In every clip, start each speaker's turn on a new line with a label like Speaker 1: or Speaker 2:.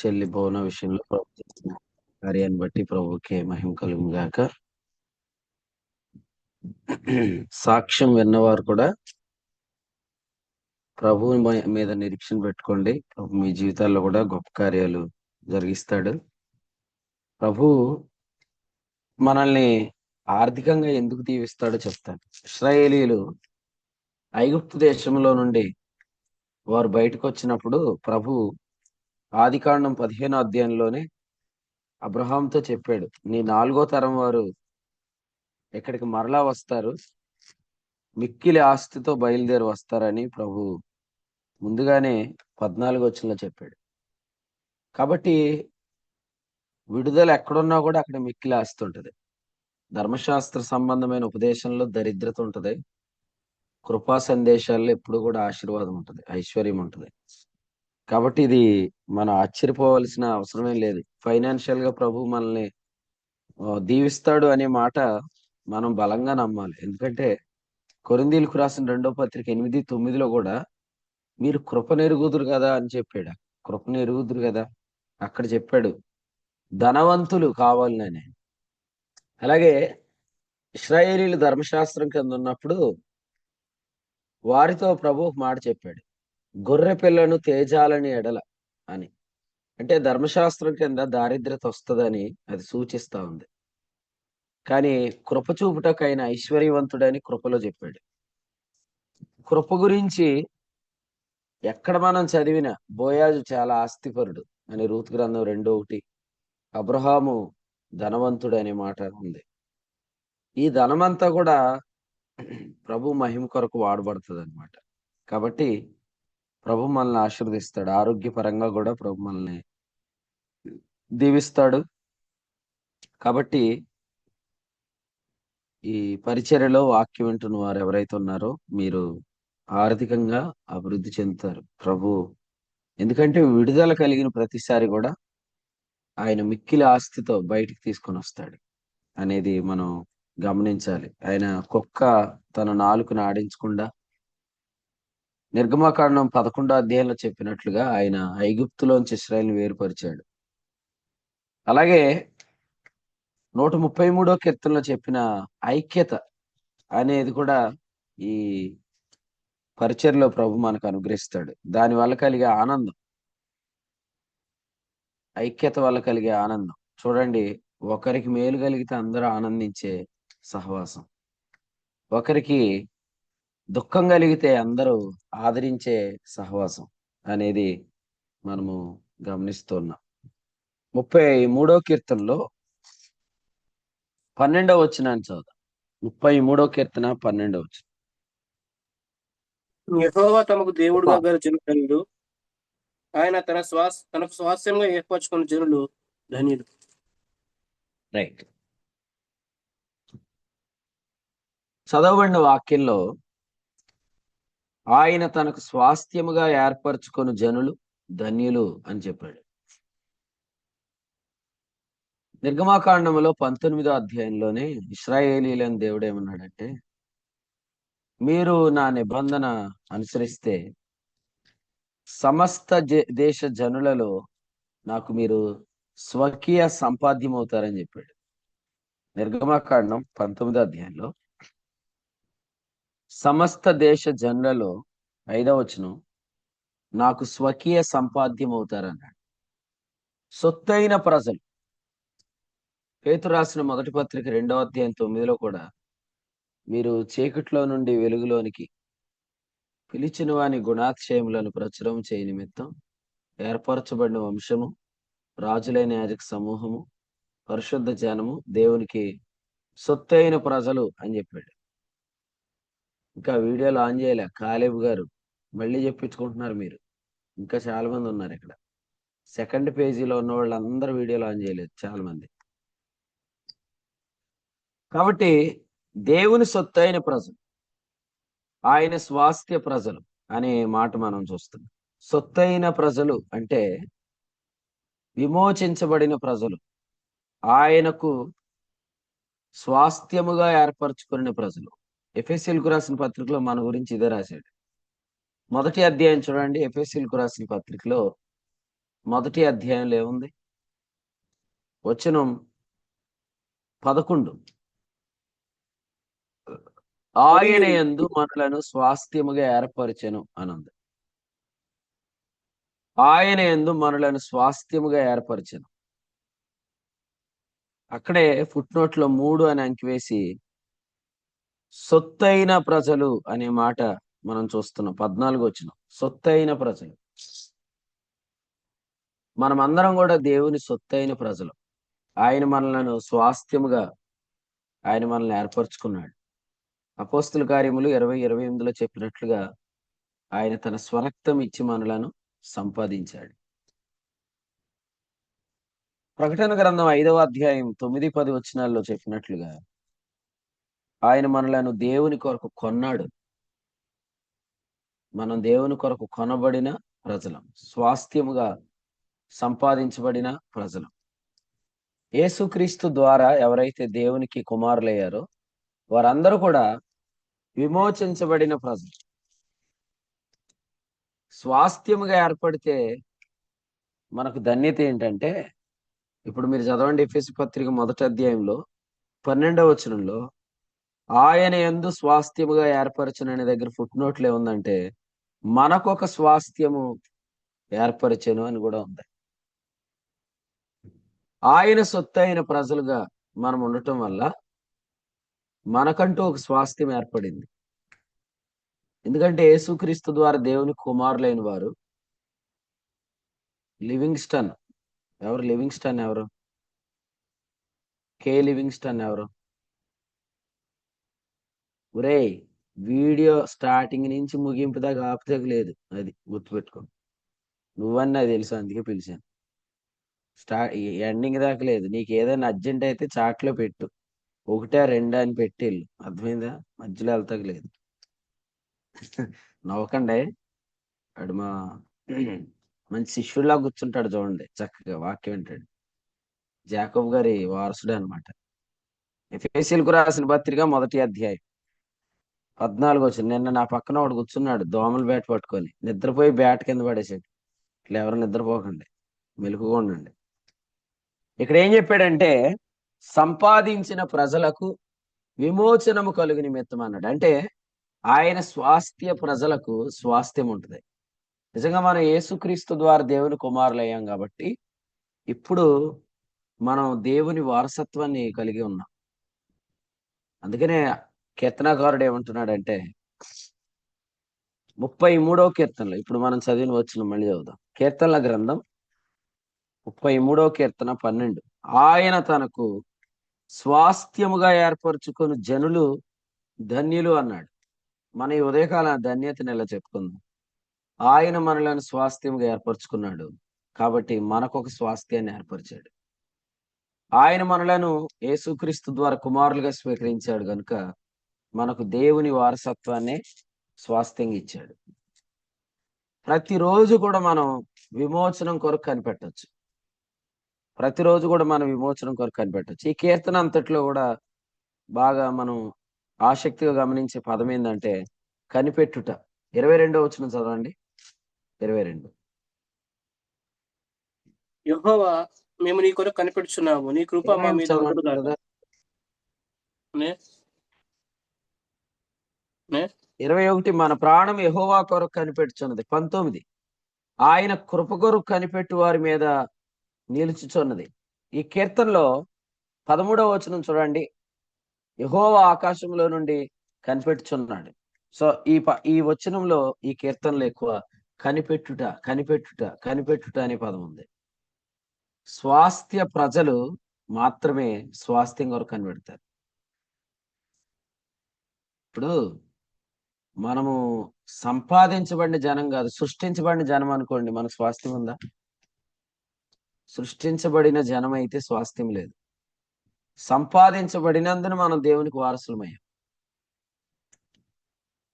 Speaker 1: చెల్లి భువన విషయంలో ప్రభు చేసిన కార్యాన్ని బట్టి ప్రభుకే మహిమ కలుగును గాక. సాక్ష్యం విన్నవారు కూడా ప్రభు మీద నిరీక్షణ పెట్టుకోండి. ప్రభు మీ జీవితాల్లో కూడా గొప్ప కార్యాలు జరిగిస్తాడు. ప్రభు మనల్ని ఆర్థికంగా ఎందుకు దీవిస్తాడో చెప్తాను. ఇశ్రాయేలీలు ఐగుప్తు దేశంలో నుండి వారు బయటకు వచ్చినప్పుడు ప్రభు ఆదికాండం 15వ అధ్యాయంలోనే అబ్రహాంతో చెప్పాడు, నీ 4వ తరం వారు ఇక్కడికి మరలా వస్తారు, మిక్కిలి ఆస్తితో బయలుదేరి వస్తారని ప్రభు ముందుగానే 14వ వచనంలో చెప్పాడు. కాబట్టి విడుదల ఎక్కడున్నా కూడా అక్కడ మిక్కిలి ఆస్తి ఉంటుంది. ధర్మశాస్త్ర సంబంధమైన ఉపదేశంలో దరిద్రత ఉంటుంది, కృపా సందేశాల్లో ఎప్పుడు కూడా ఆశీర్వాదం ఉంటుంది, ఐశ్వర్యం ఉంటుంది. కాబట్టి ఇది మనం ఆశ్చర్యపోవలసిన అవసరమే లేదు. ఫైనాన్షియల్ గా ప్రభు మనల్ని దీవిస్తాడు అనే మాట మనం బలంగా నమ్మాలి. ఎందుకంటే కొరింథీయులకు రాసిన 2వ పత్రిక 8:9లో కూడా మీరు కృపను ఎరుగుదురు కదా అని చెప్పాడు. కృపను ఎరుగుదురు కదా అక్కడ చెప్పాడు, ధనవంతులు కావాలని. అలాగే ఇశ్రాయేలీలు ధర్మశాస్త్రం కింద ఉన్నప్పుడు వారితో ప్రభు ఒక మాట చెప్పాడు, గొర్రె పిల్లను తేజాలని ఎడల అని. అంటే ధర్మశాస్త్రం కింద దారిద్రత వస్తుందని అది సూచిస్తా ఉంది. కానీ కృప చూపుటకైన ఐశ్వర్యవంతుడని కృపలో చెప్పాడు. కృప గురించి ఎక్కడ మనం చదివిన బోయాజు చాలా ఆస్తిపరుడు అని రూతు గ్రంథం 2:1, అబ్రహాము ధనవంతుడు అనే మాట ఉంది. ఈ ధనమంతా కూడా ప్రభు మహిమ కొరకు వాడబడుతుంది అనమాట. కాబట్టి ప్రభు మనల్ని ఆశీర్వదిస్తాడు. ఆరోగ్యపరంగా కూడా ప్రభు మనల్ని దీవిస్తాడు. కాబట్టి ఈ పరిచర్యలో వాక్యం వింటున్న వారు ఎవరైతే ఉన్నారో మీరు ఆర్థికంగా అభివృద్ధి చెందుతారు ప్రభు. ఎందుకంటే విడుదల కలిగిన ప్రతిసారి కూడా ఆయన మిక్కిలి ఆస్తితో బయటికి తీసుకొని వస్తాడు అనేది మనం గమనించాలి. ఆయన కుక్క తన నాలుకను ఆడించకుండా నిర్గమకాండం 11వ అధ్యాయంలో చెప్పినట్లుగా ఆయన ఐగుప్తులోంచి ఇశ్రాయేలుని వేరుపరిచాడు. అలాగే 133వ కీర్తనలో చెప్పిన ఐక్యత అనేది కూడా ఈ పరిచర్లో ప్రభు మనకు అనుగ్రహిస్తాడు. దాని వల్ల కలిగే ఆనందం, ఐక్యత వల్ల కలిగే ఆనందం చూడండి. ఒకరికి మేలు కలిగితే అందరూ ఆనందించే సహవాసం, ఒకరికి దుఃఖం కలిగితే అందరూ ఆదరించే సహవాసం అనేది మనము గమనిస్తున్నాం. 33వ కీర్తనలో 12వ వచనాన్ని చదువు. 33వ కీర్తన 12వ వచనం.
Speaker 2: యెహోవా తమకు దేవుడుగా గల జనులు, ఆయన తనకు స్వాస్యంగా ఏర్పరచుకున్న జనులు ధన్యులు.
Speaker 1: రైట్. చదవబడిన వాక్యంలో ఆయన తనకు స్వాస్థ్యముగా ఏర్పరచుకున్న జనులు ధన్యులు అని చెప్పాడు. నిర్గమాకాండంలో 19వ అధ్యాయంలోనే ఇశ్రాయేలీయులను దేవుడు ఏమన్నాడంటే, మీరు నా నిబంధన అనుసరిస్తే సమస్త దేశ జనులలో నాకు మీరు స్వకీయ సంపాద్యం అవుతారని చెప్పాడు. నిర్గమాకాండం 19వ అధ్యాయంలో సమస్త దేశ జనులలో 5వ వచనం, నాకు స్వకీయ సంపాద్యం అవుతారన్నాడు. సొత్తైన ప్రజలు. పేతురు రాసిన మొదటి పత్రిక 2వ అధ్యాయం 9లో కూడా మీరు చీకట్లో నుండి వెలుగులోనికి పిలిచిన వాని గుణాతిశయములను ప్రచురం చేయ నిమిత్తం ఏర్పరచబడిన వంశము, రాజులైన యాజక సమూహము, పరిశుద్ధ జనము, దేవునికి సొత్తైన ప్రజలు అని చెప్పాడు. ఇంకా వీడియోలు ఆన్ చేయలే కాలేబు గారు, మళ్ళీ చెప్పించుకుంటున్నారు మీరు. ఇంకా చాలా మంది ఉన్నారు ఇక్కడ. సెకండ్ పేజీలో ఉన్న వాళ్ళందరూ వీడియోలు ఆన్ చేయలేదు చాలా మంది. కాబట్టి దేవుని సొత్తైన ప్రజలు, ఆయన స్వాస్థ్య ప్రజలు అనే మాట మనం చూస్తున్నాం. సొత్తైన ప్రజలు అంటే విమోచించబడిన ప్రజలు, ఆయనకు స్వాస్థ్యముగా ఏర్పరచుకున్న ప్రజలు. ఎఫెసీయులకు రాసిన పత్రికలో మన గురించి ఇదే రాశాడు. మొదటి అధ్యాయం చూడండి, ఎఫెసీయులకు రాసిన పత్రికలో మొదటి అధ్యాయంలో ఏముంది? వచనం 11. ఆయన
Speaker 2: మరియు
Speaker 1: యందు మనలను స్వాస్థ్యముగా ఏర్పరిచెను అనుంది. ఆయన యందు మనలను స్వాస్థ్యముగా ఏర్పరిచెను. అక్కడే ఫుట్ నోట్ లో 3 అని అంకివేసి సొత్తైన ప్రజలు అనే మాట మనం చూస్తున్నాం. 14 వచనం. సొత్తైన ప్రజలు. మనమందరం కూడా దేవుని సొత్తైన ప్రజలు. ఆయన మనలను స్వాస్థ్యముగా ఆయన మనల్ని ఏర్పరచుకున్నాడు. అపోస్తుల కార్యములు 20:28లో చెప్పినట్లుగా ఆయన తన స్వరక్తం ఇచ్చి మనలను సంపాదించాడు. ప్రకటన గ్రంథం 5వ అధ్యాయం 9, 10 వచనాల్లో చెప్పినట్లుగా ఆయన మనలను దేవుని కొరకు కొన్నాడు. మనం దేవుని కొరకు కొనబడిన ప్రజలం. స్వాస్థ్యముగా సంపాదించబడిన ప్రజలం. యేసుక్రీస్తు ద్వారా ఎవరైతే దేవునికి కుమారులయ్యారో వారందరూ కూడా విమోచించబడిన ప్రజలు. స్వాస్థ్యముగా ఏర్పడితే మనకు ధన్యత ఏంటంటే, ఇప్పుడు మీరు చదవండి ఎఫెసు పత్రిక మొదటి అధ్యాయంలో 12వ వచనంలో ఆయన యందు స్వాస్థ్యముగా ఏర్పరచును అనే దగ్గర ఫుట్ నోట్లో ఏముందంటే మనకొక స్వాస్థ్యము ఏర్పరచెను అని కూడా ఉంది. ఆయన సొత్తైన ప్రజలుగా మనం ఉండటం వల్ల మనకంటూ ఒక స్వాస్థ్యం ఏర్పడింది. ఎందుకంటే యేసుక్రీస్తు ద్వారా దేవుని కుమారులైన వారు లివింగ్స్టన్ ఎవరు? లివింగ్స్టన్ ఎవరు? లివింగ్స్టన్ ఎవరు? ఒరేయ్, వీడియో స్టార్టింగ్ నుంచి ముగింపు దాకా ఆపుతే లేదు. అది గుర్తుపెట్టుకో. నువ్వన్నా తెలుసు, అందుకే పిలిచాను. ఎండింగ్ దాకా లేదు. నీకు ఏదైనా అర్జెంట్ అయితే చాట్లో పెట్టు. 1, 2 అని పెట్టిల్లు. అర్థమైందా? మధ్యలో వెళ్తాకు లేదు. నవ్వకండి. వాడు మా మంచి శిష్యుల్లా కూర్చుంటాడు చూడండి, చక్కగా వాక్యం వింటాడు. జాకబ్ గారి వారసుడు అనమాట. ఎఫెసీయులకు రాసిన పత్రిక మొదటి అధ్యాయం 14 వచనం. నిన్న నా పక్కన వాడు కూర్చున్నాడు దోమలు బ్యాట్ పట్టుకొని. నిద్రపోయి బ్యాట్ కింద పడేసాడు. ఇట్లా ఎవరు నిద్రపోకండి, మెలకుగా ఉండండి. ఇక్కడ ఏం చెప్పాడంటే సంపాదించిన ప్రజలకు విమోచనము కలుగు నిమిత్తం అన్నాడు. అంటే ఆయన స్వాస్థ్య ప్రజలకు స్వాస్థ్యం ఉంటుంది. నిజంగా మనం యేసుక్రీస్తు ద్వారా దేవుని కుమారులయ్యాం కాబట్టి ఇప్పుడు మనం దేవుని వారసత్వాన్ని కలిగి ఉన్నాం. అందుకనే కీర్తనాకారుడు ఏమంటున్నాడంటే 33వ కీర్తనలో, ఇప్పుడు మనం చదివిన వచ్చిన మళ్ళీ చదువుదాం. కీర్తనల గ్రంథం 33వ కీర్తన 12. ఆయన తనకు స్వాస్థ్యముగా ఏర్పరచుకొని జనులు ధన్యులు అన్నాడు. మన ఈ ఉదయకాల ధన్యతను ఎలా చెప్పుకుందాం? ఆయన మనలను స్వాస్థ్యముగా ఏర్పరచుకున్నాడు కాబట్టి మనకొక స్వాస్థ్యాన్ని ఏర్పరిచాడు. ఆయన మనలను యేసుక్రీస్తు ద్వారా కుమారులుగా స్వీకరించాడు గనుక మనకు దేవుని వారసత్వాన్ని స్వాస్థ్యంగా ఇచ్చాడు. ప్రతిరోజు కూడా మనం విమోచనం కొరకు కనిపెట్టవచ్చు. ప్రతిరోజు కూడా మనం విమోచనం కొరకు కనిపెట్టవచ్చు. ఈ కీర్తన అంతట్లో కూడా బాగా మనం ఆసక్తిగా గమనించే పదం ఏంటంటే కనిపెట్టుట. 22వ వచనం చదవండి. 22.
Speaker 2: యెహోవా మేము నీ కొరకు కనిపెట్టుచున్నాము, నీ కృప మా
Speaker 1: 21
Speaker 2: మీద
Speaker 1: చదవండి
Speaker 2: ఉండునుగాక.
Speaker 1: బ్రదర్.
Speaker 2: నే? నే?
Speaker 1: 21 మన ప్రాణం యెహోవా కొరకు కనిపెట్టుచున్నది. 19 ఆయన కృప కొరకు కనిపెట్టు వారి మీద నిలుచుచున్నది. ఈ కీర్తనలో 13వ వచనం చూడండి. యెహోవా ఆకాశంలో నుండి కనిపెట్టుచున్నాడు. సో ఈ వచనంలో ఈ కీర్తనలో ఎక్కువ కనిపెట్టుట కనిపెట్టుట కనిపెట్టుట అనే పదం ఉంది. స్వాస్థ్య ప్రజలు మాత్రమే స్వాస్థ్యం కొరకు కనిపెడతారు. ఇప్పుడు మనము సంపాదించబడిన జనం కాదు, సృష్టించబడిన జనం అనుకోండి, మనకు స్వాస్థ్యం ఉందా? సృష్టించబడిన జనం అయితే స్వాస్థ్యం లేదు. సంపాదించబడినందున మనం దేవునికి వారసులమయ్యాం.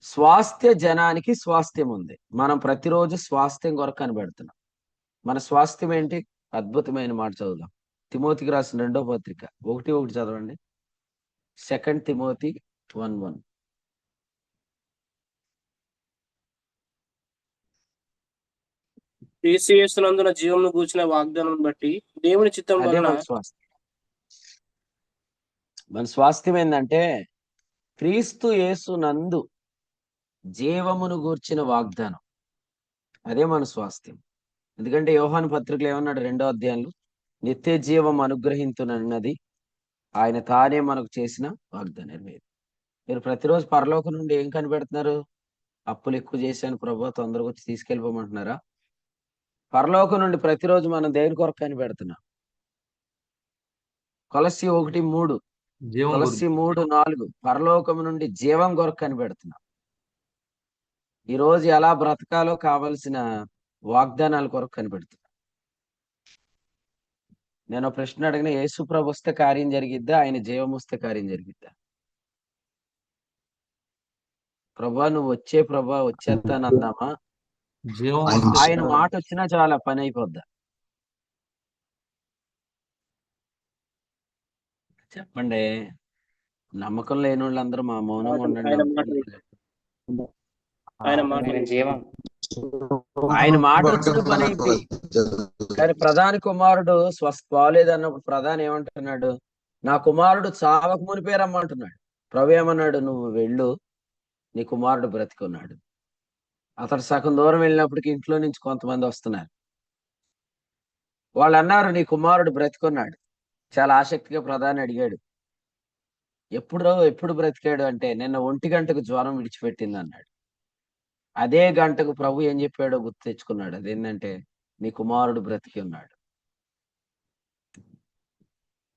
Speaker 1: స్వాస్థ్య జనానికి స్వాస్థ్యం ఉంది. మనం ప్రతిరోజు స్వాస్థ్యం కొరకు కనిపెడుతున్నాం. మన స్వాస్థ్యం ఏంటి? అద్భుతమైన మాట చదువుదాం. తిమోతికి రాసిన 2వ పత్రిక 1:1 చదవండి. 2 తిమోతి 1:1.
Speaker 2: క్రీస్తు యేసునందున జీవమును గూర్చిన వాగ్దానం బట్టి దేవుని చిత్తం
Speaker 1: అదే
Speaker 2: వలన
Speaker 1: మన స్వాస్థ్యం. మన స్వాస్థ్యం ఏంటంటే క్రీస్తు యేసు నందు జీవమును గూర్చిన వాగ్దానం. అదే మన స్వాస్థ్యం. ఎందుకంటే యోహాను పత్రికలో ఏమన్నాడు 2వ అధ్యాయంలో, నిత్య జీవం అనుగ్రహించునన్నది ఆయన తానే మనకు చేసిన వాగ్దానం. మీరు ప్రతిరోజు పరలోకం నుండి ఏం కనిపెడుతున్నారు? అప్పులు ఎక్కువ చేశాను ప్రభు, తొందరగా వచ్చి తీసుకెళ్ళిపోమంటున్నారా? పరలోకం నుండి ప్రతిరోజు మనం దేని కొరకు కనిపెడుతున్నాం? కొలస్సి 1:3,
Speaker 3: జీవం
Speaker 1: కొలస్సి
Speaker 3: గురించి
Speaker 1: 3:4 పరలోకం నుండి జీవం కొరకు కనిపెడుతున్నాం. ఈ రోజు ఎలా బ్రతకాలో కావలసిన వాగ్దానాల కొరకు కనిపెడుతున్నాం. నేను ఒక ప్రశ్న అడిగిన, యేసు ప్రభు వస్తే కార్యం జరిగిద్దా, ఆయన జీవం వస్తే కార్యం జరిగిద్దా? ప్రభా నువ్వు వచ్చే ప్రభా వచ్చేస్తానందామా?
Speaker 3: జీవం
Speaker 4: ఆయన
Speaker 3: వస్తే
Speaker 1: ఆయన మాట వచ్చినా చాలా పని అయిపోద్దా? చెప్పండి. నమ్మకం లేని వాళ్ళందరూ మా మౌనంగా ఉండండి.
Speaker 2: ఆయన మాట
Speaker 1: నమ్మకం
Speaker 2: ఆయన మాట
Speaker 5: ఆయన జీవం
Speaker 1: ఆయన మాట వచ్చిన పని అయింది. కానీ ప్రధాని కుమారుడు బాగోలేదు అన్నప్పుడు ప్రధాని ఏమంటున్నాడు? నా కుమారుడు చావక మునిపే రమ్మంటున్నాడు. ప్రభు ఏమన్నాడు? నువ్వు వెళ్ళు, నీ కుమారుడు బ్రతికున్నాడు. అతడు సగం దూరం వెళ్ళినప్పటికీ ఇంట్లో నుంచి కొంతమంది వస్తున్నారు. వాళ్ళు అన్నారు నీ కుమారుడు బ్రతికున్నాడు. చాలా ఆసక్తిగా ప్రధాని అడిగాడు, ఎప్పుడు బ్రతికాడు అంటే, నిన్న 1 గంటకు జ్వరం విడిచిపెట్టింది అన్నాడు. అదే గంటకు ప్రభు ఏం చెప్పాడో గుర్తు తెచ్చుకున్నాడు. అదేంటంటే నీ కుమారుడు బ్రతికి ఉన్నాడు.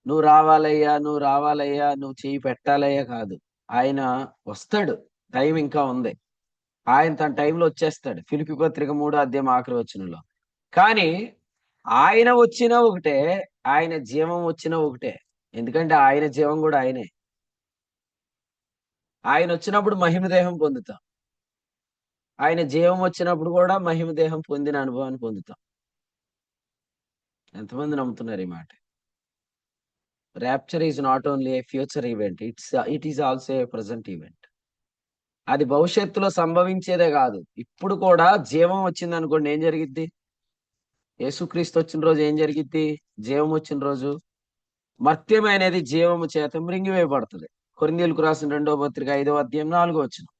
Speaker 1: నువ్వు రావాలయ్యా, నువ్వు రావాలయ్యా, నువ్వు చేయి పెట్టాలయ్యా కాదు. ఆయన వస్తాడు, టైం ఇంకా ఉంది. ఆయన తన టైంలో వచ్చేస్తాడు. ఫిలిప్పీ పత్రిక 3వ అధ్యాయం ఆఖరి వచనంలో. కానీ ఆయన వచ్చినా ఒకటే, ఆయన జీవం వచ్చినా ఒకటే. ఎందుకంటే ఆయన జీవం కూడా ఆయనే. ఆయన వచ్చినప్పుడు మహిమ దేహం పొందుతాం, ఆయన జీవం వచ్చినప్పుడు కూడా మహిమ దేహం పొందిన అనుభవాన్ని పొందుతాం. ఎంతమంది నమ్ముతున్నారు ఈ మాట? Rapture is not only A future event, it is also a present event. అది భవిష్యత్తులో సంభవించేదే కాదు, ఇప్పుడు కూడా జీవం వచ్చింది అనుకోండి, ఏం జరిగిద్ది? యేసుక్రీస్తు వచ్చిన రోజు ఏం జరిగిద్ది? జీవం వచ్చిన రోజు మర్త్యం అనేది జీవము చేత మృంగివేయబడుతుంది. కొరింథీయులకు రాసిన 2వ పత్రిక 5వ అధ్యాయం 4వ వచనం.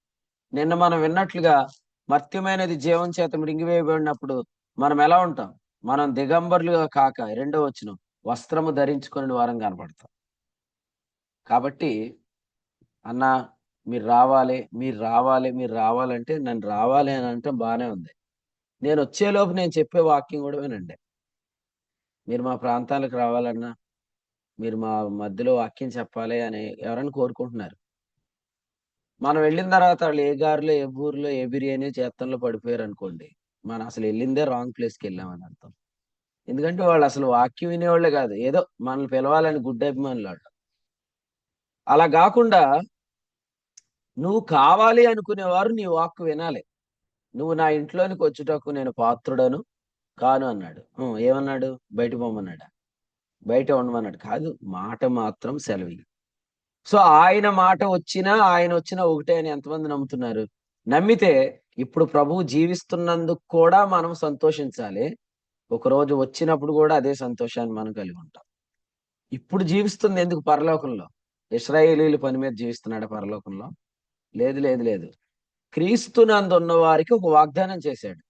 Speaker 1: నిన్న మనం విన్నట్లుగా మర్త్యమైనది జీవం చేత మృంగివేయబడినప్పుడు మనం ఎలా ఉంటాం? మనం దిగంబరులుగా కాక, 2వ వచనం, వస్త్రము ధరించుకుని వారం కనపడతాం. కాబట్టి అన్న మీరు రావాలి, మీరు రావాలి, మీరు రావాలంటే, నన్ను రావాలి అని అంటే బాగానే ఉంది. నేను వచ్చేలోపు నేను చెప్పే వాక్యం కూడా వినండి. మీరు మా ప్రాంతాలకు రావాలన్నా, మీరు మా మధ్యలో వాక్యం చెప్పాలి అని ఎవరైనా కోరుకుంటున్నారు. మనం వెళ్ళిన తర్వాత వాళ్ళు ఏ గారిలో, ఏ ఊర్లో, ఏ బిర్యానీ చేత్తంలో పడిపోయారు అనుకోండి, మనం అసలు వెళ్ళిందే రాంగ్ ప్లేస్కి వెళ్ళామని అర్థం. ఎందుకంటే వాళ్ళు అసలు వాక్యం వినేవాళ్ళే కాదు, ఏదో మనల్ని పిలవాలని గుడ్డ అభిమానులు వాళ్ళు. అలా కాకుండా నువ్వు కావాలి అనుకునేవారు నీ వాక్కు వినాలి. నువ్వు నా ఇంట్లోనికి వచ్చుటకు నేను పాత్రుడను కాను అన్నాడు. ఏమన్నాడు? బయట పోమన్నాడా? బయట ఉండమన్నాడు కాదు, మాట మాత్రం సెలవి. సో ఆయన మాట వచ్చినా ఆయన వచ్చినా ఒకటే అని ఎంతమంది నమ్ముతున్నారు? నమ్మితే ఇప్పుడు ప్రభువు జీవిస్తున్నందుకు కూడా మనం సంతోషించాలి. ఒకరోజు వచ్చినప్పుడు కూడా అదే సంతోషాన్ని మనం కలిగి ఉంటాం. ఇప్పుడు జీవిస్తుంది ఎందుకు? పరలోకంలో ఇశ్రాయేలీయుల పని మీద జీవిస్తున్నాడు పరలోకంలో? లేదు లేదు లేదు. క్రీస్తునందు ఉన్న వారికి ఒక వాగ్దానం చేశాడు.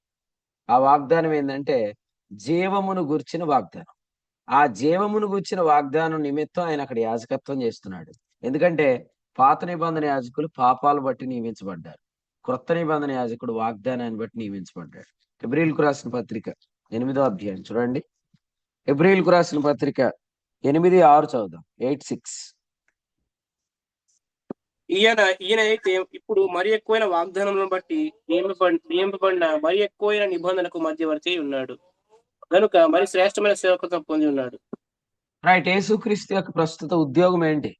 Speaker 1: ఆ వాగ్దానం ఏంటంటే జీవమును గుర్చిన వాగ్దానం. ఆ జీవమును గుర్చిన వాగ్దానం నిమిత్తం ఆయన అక్కడ యాజకత్వం చేస్తున్నాడు. ఎందుకంటే పాత నిబంధన యాజకులు పాపాలు బట్టి నియమించబడ్డారు, క్రొత్త నిబంధన యాజకుడు వాగ్దానాన్ని బట్టి నియమించబడ్డాడు. హెబ్రీయులకు రాసిన పత్రిక 8వ అధ్యాయం చూడండి. హెబ్రీయులకు రాసిన పత్రిక 8:6 చదువుదాం. 8:6.
Speaker 2: ఈయన అయితే ఇప్పుడు మరి ఎక్కువైన వాగ్దానములను బట్టి నియమింపబడిన మరి ఎక్కువైన నిబంధనకు మధ్యవర్తి ఉన్నాడు కనుక మరి శ్రేష్టమైన సేవకత్వం పొంది ఉన్నాడు.
Speaker 1: రైట్. యేసుక్రీస్తు యొక్క ప్రస్తుత ఉద్యోగం ఏంటి?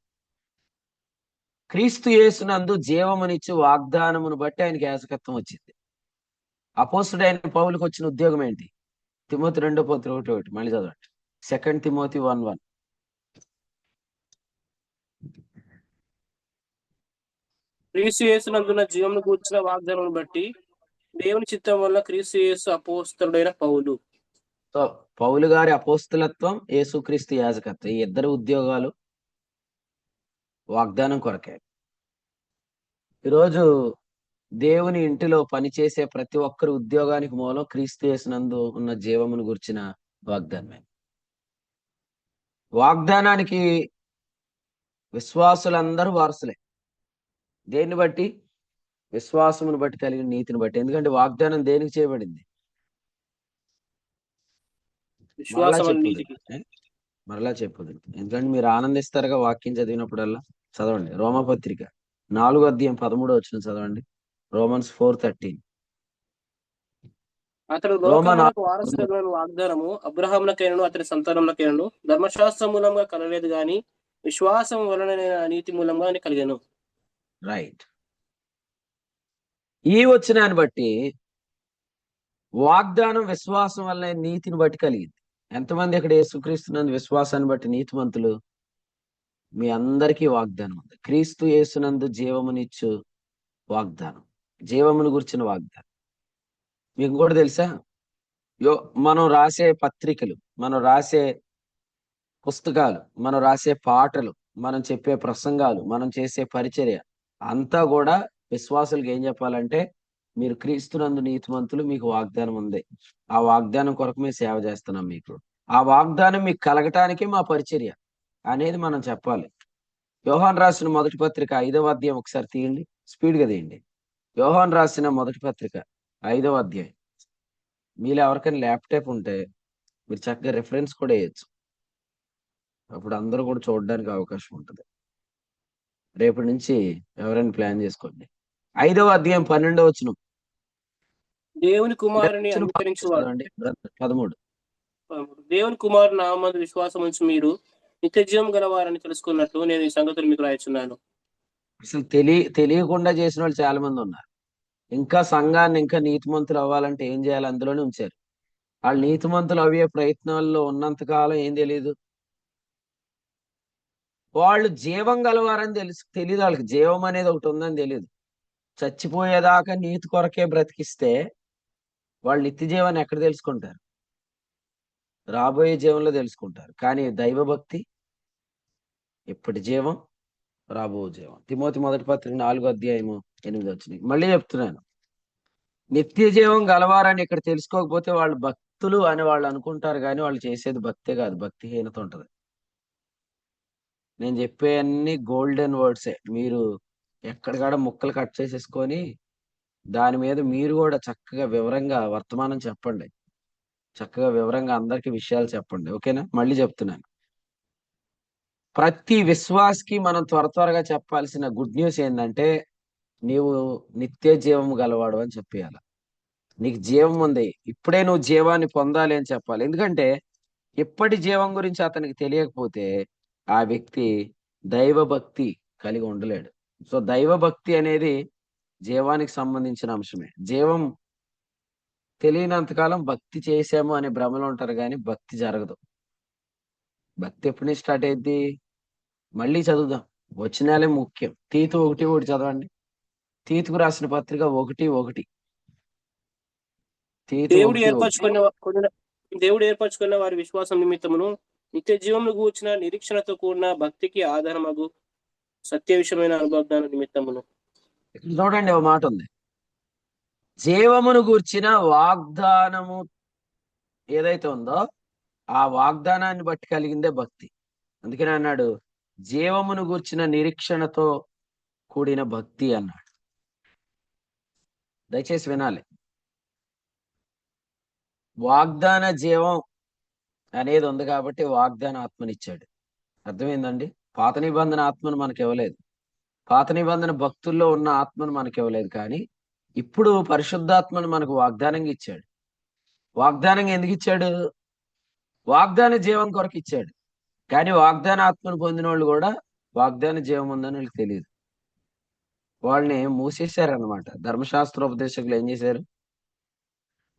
Speaker 1: క్రీస్తు యేసునందు జీవమునిచ్చి వాగ్దానమును బట్టి ఆయనకి యాజకత్వం వచ్చింది. అపోస్తుడైన పౌలుకు వచ్చిన ఉద్యోగం ఏంటి? తిమోతి 2వ పత్రిక 1:1 మళ్ళీ చదవండి. 2 తిమోతి 1:1.
Speaker 2: క్రీస్తు యేసునందున్న జీవమును కూర్చిన వాగ్దానం బట్టి దేవుని చిత్తం వల్ల క్రీస్తు యేసు అపోస్తలుడైన పౌలు.
Speaker 1: సో పౌలు గారి అపోస్తలత్వం, యేసుక్రీస్తు యాజకత్వం, ఈ ఇద్దరు ఉద్యోగాలు వాగ్దానం కొరకే. ఈరోజు దేవుని ఇంటిలో పనిచేసే ప్రతి ఒక్కరి ఉద్యోగానికి మూలం క్రీస్తు యేసునందు ఉన్న జీవమును గుర్చిన వాగ్దానమే. వాగ్దానానికి విశ్వాసులందరూ వారసులే. దేన్ని బట్టి? విశ్వాసమును బట్టి కలిగిన నీతిని బట్టి. ఎందుకంటే వాగ్దానం దేనికి చేయబడింది? మరలా
Speaker 2: విశ్వాసం అనే
Speaker 1: చెప్పుదు
Speaker 2: నీతికి.
Speaker 1: మరలా చెప్పుదు ఎందుకంటే మీరు ఆనందిస్తారుగా వాక్యం చదివినప్పుడల్లా. చదవండి రోమపత్రిక 4:13 చదవండి. రోమన్స్ 4:13.
Speaker 2: అతడు
Speaker 1: రోమ
Speaker 2: లోకములకు వారసుడగునని వాగ్దానము అబ్రహామునకైనను అతని సంతానమునకైనను ధర్మశాస్త్రం మూలంగా కలగలేదు గాని విశ్వాసం వలన నీతి మూలంగా కలిగెను.
Speaker 1: రైట్. ఈ వచనాన్ని బట్టి వాగ్దానం విశ్వాసం వల్ల నీతిని బట్టి కలిగింది. ఎంతమంది ఇక్కడ యేసుక్రీస్తునందు విశ్వాసాన్ని బట్టి నీతిమంతులు? మీ అందరికీ వాగ్దానం ఉంది. క్రీస్తు యేసునందు జీవమునిచ్చు వాగ్దానం, జీవమును గుర్చిన వాగ్దానం. మీకు కూడా తెలుసా? మనం రాసే పత్రికలు, మనం రాసే పుస్తకాలు, మనం రాసే పాటలు, మనం చెప్పే ప్రసంగాలు, మనం చేసే పరిచర్య అంతా కూడా విశ్వాసులకు ఏం చెప్పాలంటే, మీరు క్రీస్తునందు నీతిమంతులు, మీకు వాగ్దానం ఉంది. ఆ వాగ్దానం కొరకు మేము సేవ చేస్తున్నాం. మీకు ఆ వాగ్దానం మీకు కలగటానికి మా పరిచర్య అనేది మనం చెప్పాలి. యోహాన్ రాసిన మొదటి పత్రిక 5వ అధ్యాయం ఒకసారి తీయండి, స్పీడ్ గా తీయండి. యోహాన్ రాసిన మొదటి పత్రిక 5వ అధ్యాయం. మీలో ఎవరికైనా ల్యాప్టాప్ ఉంటే మీరు చక్కగా రెఫరెన్స్ కూడా వేయచ్చు. అప్పుడు అందరూ కూడా చూడడానికి అవకాశం ఉంటుంది. రేపటి నుంచి ఎవరైనా ప్లాన్ చేసుకోండి. 5వ అధ్యాయం 12వ వచనం.
Speaker 2: దేవుని కుమారుని అంగీకరించువాడు
Speaker 1: 13.
Speaker 2: దేవుని కుమారు నామందు విశ్వాసం ఉంచి మీరు నిత్య జీవం గలవారని తెలుసుకున్నట్లు నేను ఈ సంగతులు మీకు రాయిచున్నాను.
Speaker 1: అసలు తెలియకుండా చేసిన వాళ్ళు చాలా మంది ఉన్నారు. ఇంకా సంఘాన్ని ఇంకా నీతిమంతులు అవ్వాలంటే ఏం చేయాలి? అందులోనే ఉంచారు. వాళ్ళు నీతిమంతులు అయ్యే ప్రయత్నాల్లో ఉన్నంత కాలం ఏం తెలియదు. వాళ్ళు జీవం గలవారని తెలియదు. వాళ్ళకి జీవం అనేది ఒకటి ఉందని తెలియదు. చచ్చిపోయేదాకా నీతి కొరకే బ్రతికిస్తే వాళ్ళు నిత్య జీవాన్ని ఎక్కడ తెలుసుకుంటారు? రాబోయే జీవంలో తెలుసుకుంటారు. కానీ దైవభక్తి ఇప్పటి జీవం, రాబో జీవం. తిమోతి మొదటి పత్రిక 4వ అధ్యాయము 8వ వచనం. మళ్ళీ చెప్తున్నాను, నిత్య జీవం గలవారని ఇక్కడ తెలుసుకోకపోతే వాళ్ళు భక్తులు అని వాళ్ళు అనుకుంటారు, కానీ వాళ్ళు చేసేది భక్తే కాదు, భక్తిహీనత ఉంటది. నేను చెప్పే అన్ని గోల్డెన్ వర్డ్సే. మీరు ఎక్కడికాడ ముక్కలు కట్ చేసేసుకొని దాని మీద మీరు కూడా చక్కగా వివరంగా వర్తమానం చెప్పండి. చక్కగా వివరంగా అందరికి విషయాలు చెప్పండి. ఓకేనా? మళ్ళీ చెప్తున్నాను, ప్రతి విశ్వాసకి మనం త్వరగా చెప్పాల్సిన గుడ్ న్యూస్ ఏంటంటే, నీవు నిత్య జీవం గలవాడు అని చెప్పేయాలి. నీకు జీవం ఉంది, ఇప్పుడే నువ్వు జీవాన్ని పొందాలి అని చెప్పాలి. ఎందుకంటే ఇప్పటి జీవం గురించి అతనికి తెలియకపోతే ఆ వ్యక్తి దైవభక్తి కలిగి ఉండలేడు. సో దైవభక్తి అనేది జీవానికి సంబంధించిన అంశమే. జీవం తెలియనంతకాలం భక్తి చేసాము అనే భ్రమలో ఉంటారు, కానీ భక్తి జరగదు. భక్తి ఎప్పటి నుంచి స్టార్ట్ అయింది? మళ్ళీ చదువుదాం, వచనాలే ముఖ్యం. తీతు 1:1 చదవండి. తీతుకు రాసిన పత్రిక 1:1. తీతు
Speaker 2: దేవుడు
Speaker 1: 1:1.
Speaker 2: ఏర్పరచుకున్న వారి విశ్వాసం నిమిత్తమును నిత్య జీవమును గూర్చిన నిరీక్షణతో కూడిన భక్తికి ఆధారమగు సత్య విషయమైన అనుభవాల నిమిత్తమును.
Speaker 1: ఇక్కడ చూడండి, ఒక మాట ఉంది, జీవమును గూర్చిన వాగ్దానము ఏదైతే ఉందో ఆ వాగ్దానాన్ని బట్టి కలిగిందే భక్తి. అందుకని అన్నాడు, జీవమును గూర్చిన నిరీక్షణతో కూడిన భక్తి అన్నాడు. దయచేసి వినాలి. వాగ్దాన జీవం అనేది ఉంది కాబట్టి వాగ్దాన ఆత్మనిచ్చాడు. అర్థమైందండి? పాత నిబంధన ఆత్మను మనకి ఇవ్వలేదు. పాత నిబంధన భక్తుల్లో ఉన్న ఆత్మను మనకి ఇవ్వలేదు, కానీ ఇప్పుడు పరిశుద్ధాత్మను మనకు వాగ్దానంగా ఇచ్చాడు. వాగ్దానంగా ఎందుకు ఇచ్చాడు? వాగ్దాన జీవం కొరకు ఇచ్చాడు. కానీ వాగ్దాన ఆత్మను పొందిన వాళ్ళు కూడా వాగ్దాన జీవం ఉందని వాళ్ళకి తెలియదు. వాళ్ళని మూసేశారనమాట. ధర్మశాస్త్రోపదేశకులు ఏం చేశారు?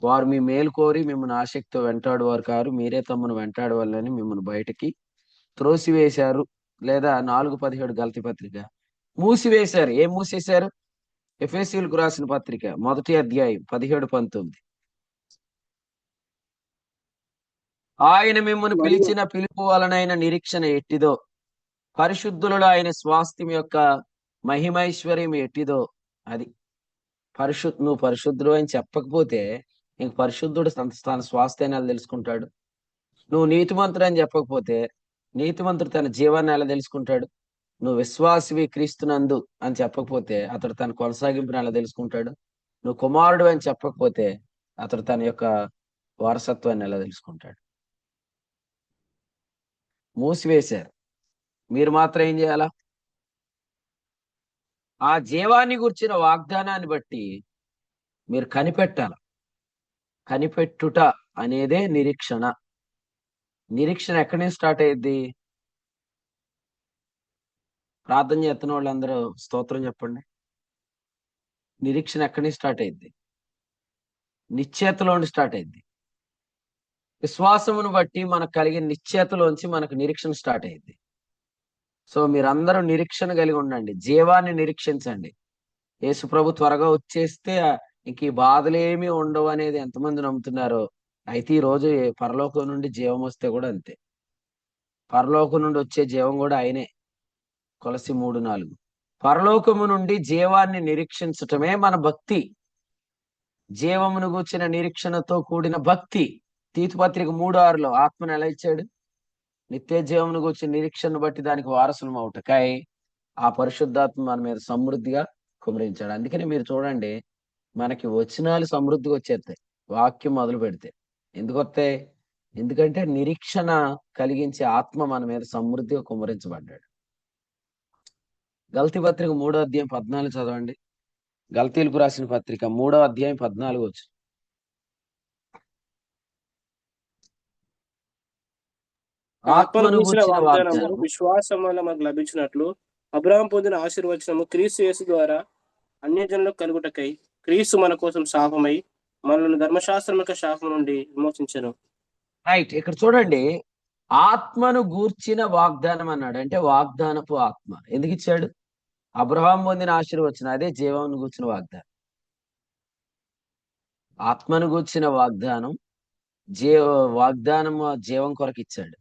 Speaker 1: వారు మీ మేలు కోరి మిమ్మల్ని ఆసక్తితో వెంటాడువారు కారు, మీరే తమను వెంటాడవాలని మిమ్మల్ని బయటికి త్రోసివేశారు. లేదా 4:17 గలతీ పత్రిక. మూసివేశారు. ఏం మూసేశారు? ఎఫెసీయులకు రాసిన పత్రిక 1 అధ్యాయం 17-19. ఆయన మిమ్మల్ని
Speaker 2: మరియు
Speaker 1: పిలిచిన పిలుపు వలనైన నిరీక్షణ ఎట్టిదో, పరిశుద్ధులలో ఆయన స్వాస్థ్యం యొక్క మహిమైశ్వర్యం ఎట్టిదో అది. నువ్వు పరిశుద్ధుడు అని చెప్పకపోతే ఇంక పరిశుద్ధుడు తన స్వాస్థ్యాన్ని ఎలా తెలుసుకుంటాడు? నువ్వు నీతిమంతుడు అని చెప్పకపోతే నీతిమంతుడు తన జీవాన్ని ఎలా తెలుసుకుంటాడు? నువ్వు విశ్వాసివి క్రీస్తునందు అని చెప్పకపోతే అతడు తన కొనసాగింపుని ఎలా తెలుసుకుంటాడు? నువ్వు కుమారుడు అని చెప్పకపోతే అతడు తన యొక్క వారసత్వాన్ని ఎలా తెలుసుకుంటాడు? మూసివేశారు. మీరు మాత్రం ఏం చేయాలా? ఆ జీవాన్ని గుర్చిన వాగ్దానాన్ని బట్టి మీరు కనిపెట్టాలి. కనిపెట్టుట అనేదే నిరీక్షణ. నిరీక్షణ ఎక్కడి నుంచి స్టార్ట్ అయ్యిద్ది? ప్రార్థన చేస్తున్న వాళ్ళందరూ స్తోత్రం చెప్పండి. నిరీక్షణ ఎక్కడి నుంచి స్టార్ట్ అయ్యిద్ది? నిశ్చేతలోండి స్టార్ట్ అయ్యిద్ది. విశ్వాసమును బట్టి మనకు కలిగిన నిశ్చేతలోంచి మనకు నిరీక్షణ స్టార్ట్ అయ్యిద్ది. సో మీరందరూ నిరీక్షణ కలిగి ఉండండి, జీవాన్ని నిరీక్షించండి. యేసు ప్రభు త్వరగా వచ్చేస్తే ఇంక ఈ బాధలేమీ ఉండవు అనేది ఎంతమంది నమ్ముతున్నారో. అయితే ఈ రోజు పరలోకం నుండి జీవం వస్తే కూడా అంతే. పరలోకం నుండి వచ్చే జీవం కూడా ఆయనే. కొలసి 3:4. పరలోకము నుండి జీవాన్ని నిరీక్షించటమే మన భక్తి. జీవమును గూర్చిన నిరీక్షణతో కూడిన భక్తి. తీతుపత్రిక 3:6లో ఆత్మను ఎలా ఇచ్చాడు? నిత్య జీవమును గూర్చిన నిరీక్షను బట్టి దానికి వారసులం అవుటకై ఆ పరిశుద్ధాత్మ మన మీద సమృద్ధిగా కుమరించాడు. అందుకని మీరు చూడండి, మనకి వచనాలు సమృద్ధిగా వచ్చేస్తాయి వాక్యం మొదలు పెడితే. ఎందుకు వస్తాయి? ఎందుకంటే నిరీక్షణ కలిగించే ఆత్మ మన మీద సమృద్ధిగా కుమరించబడ్డాడు. గల్తీ పత్రిక 3 అధ్యాయం 14 చదవండి. గల్తీలకు రాసిన పత్రిక 3 అధ్యాయం 14.
Speaker 2: ఆత్మను
Speaker 1: ఆత్మను
Speaker 2: గూర్చిన
Speaker 1: గూర్చిన
Speaker 2: వాగ్దానము
Speaker 1: వాగ్దానం
Speaker 2: విశ్వాసం వల్ల మనకు లభించినట్లు అబ్రహాం పొందిన ఆశీర్వచనము క్రీస్తు యేసు ద్వారా అన్యజనులకు కలుగుటకై క్రీస్తు మన కోసం శాపమై మనల్ని ధర్మశాస్త్రం యొక్క శాపం నుండి విమోచించెను.
Speaker 1: రైట్. ఇక్కడ చూడండి, ఆత్మను గూర్చిన వాగ్దానం అన్నాడు. అంటే వాగ్దానపు ఆత్మ ఎందుకు ఇచ్చాడు? అబ్రహాం పొందిన ఆశీర్వచనం, అదే జీవాన్ని గూర్చిన వాగ్దానం. ఆత్మను గూర్చిన వాగ్దానం వాగ్దానం జీవం కొరకు ఇచ్చాడు.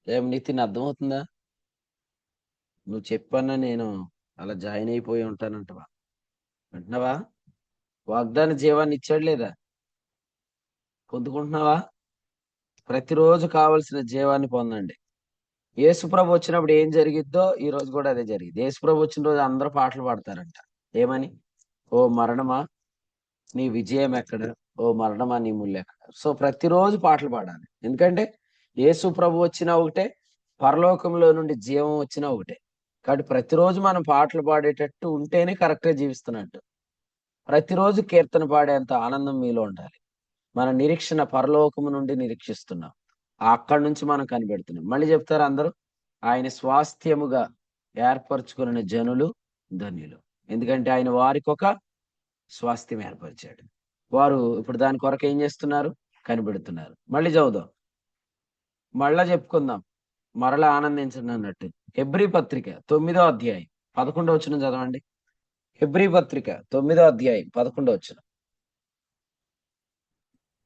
Speaker 1: ఏం నితిన్ అర్థమవుతుందా? నువ్వు చెప్పన్నా నేను అలా జాయిన్ అయిపోయి ఉంటానంటవా? అంటున్నావా? వాగ్దాన జీవాన్ని ఇచ్చాడు లేదా? పొందుకుంటున్నావా? ప్రతిరోజు కావలసిన జీవాన్ని పొందండి. యేసుప్రభు వచ్చినప్పుడు ఏం జరిగిద్దో ఈ రోజు కూడా అదే జరిగింది. యేసుప్రభు వచ్చిన రోజు అందరూ పాటలు పాడతారంట. ఏమని? ఓ మరణమా నీ విజయం ఎక్కడ, ఓ మరణమా నీ ముళ్ళు ఎక్కడ. సో ప్రతిరోజు పాటలు పాడాలి. ఎందుకంటే యేసు ప్రభు వచ్చినా ఒకటే, పరలోకంలో నుండి జీవం వచ్చినా ఒకటే. కాబట్టి ప్రతిరోజు మనం పాటలు పాడేటట్టు ఉంటేనే కరెక్ట్గా జీవిస్తున్నట్టు. ప్రతిరోజు కీర్తన పాడేంత ఆనందం మీలో ఉండాలి. మన నిరీక్షణ పరలోకము నుండి నిరీక్షిస్తున్నాం. అక్కడి నుంచి మనం కనిపెడుతున్నాం. మళ్ళీ చెప్తారు అందరూ, ఆయన స్వాస్థ్యముగా ఏర్పరచుకున్న జనులు ధన్యులు, ఎందుకంటే ఆయన వారికి ఒక స్వాస్థ్యం ఏర్పరిచాడు. వారు ఇప్పుడు దాని కొరకు ఏం చేస్తున్నారు? కనిపెడుతున్నారు. మళ్ళీ చదువుదాం, మళ్ళా చెప్పుకుందాం, మరలా ఆనందించండి అన్నట్టు. హెబ్రీ పత్రిక 9 అధ్యాయం 11 చదవండి. హెబ్రీ పత్రిక 9 అధ్యాయం 11.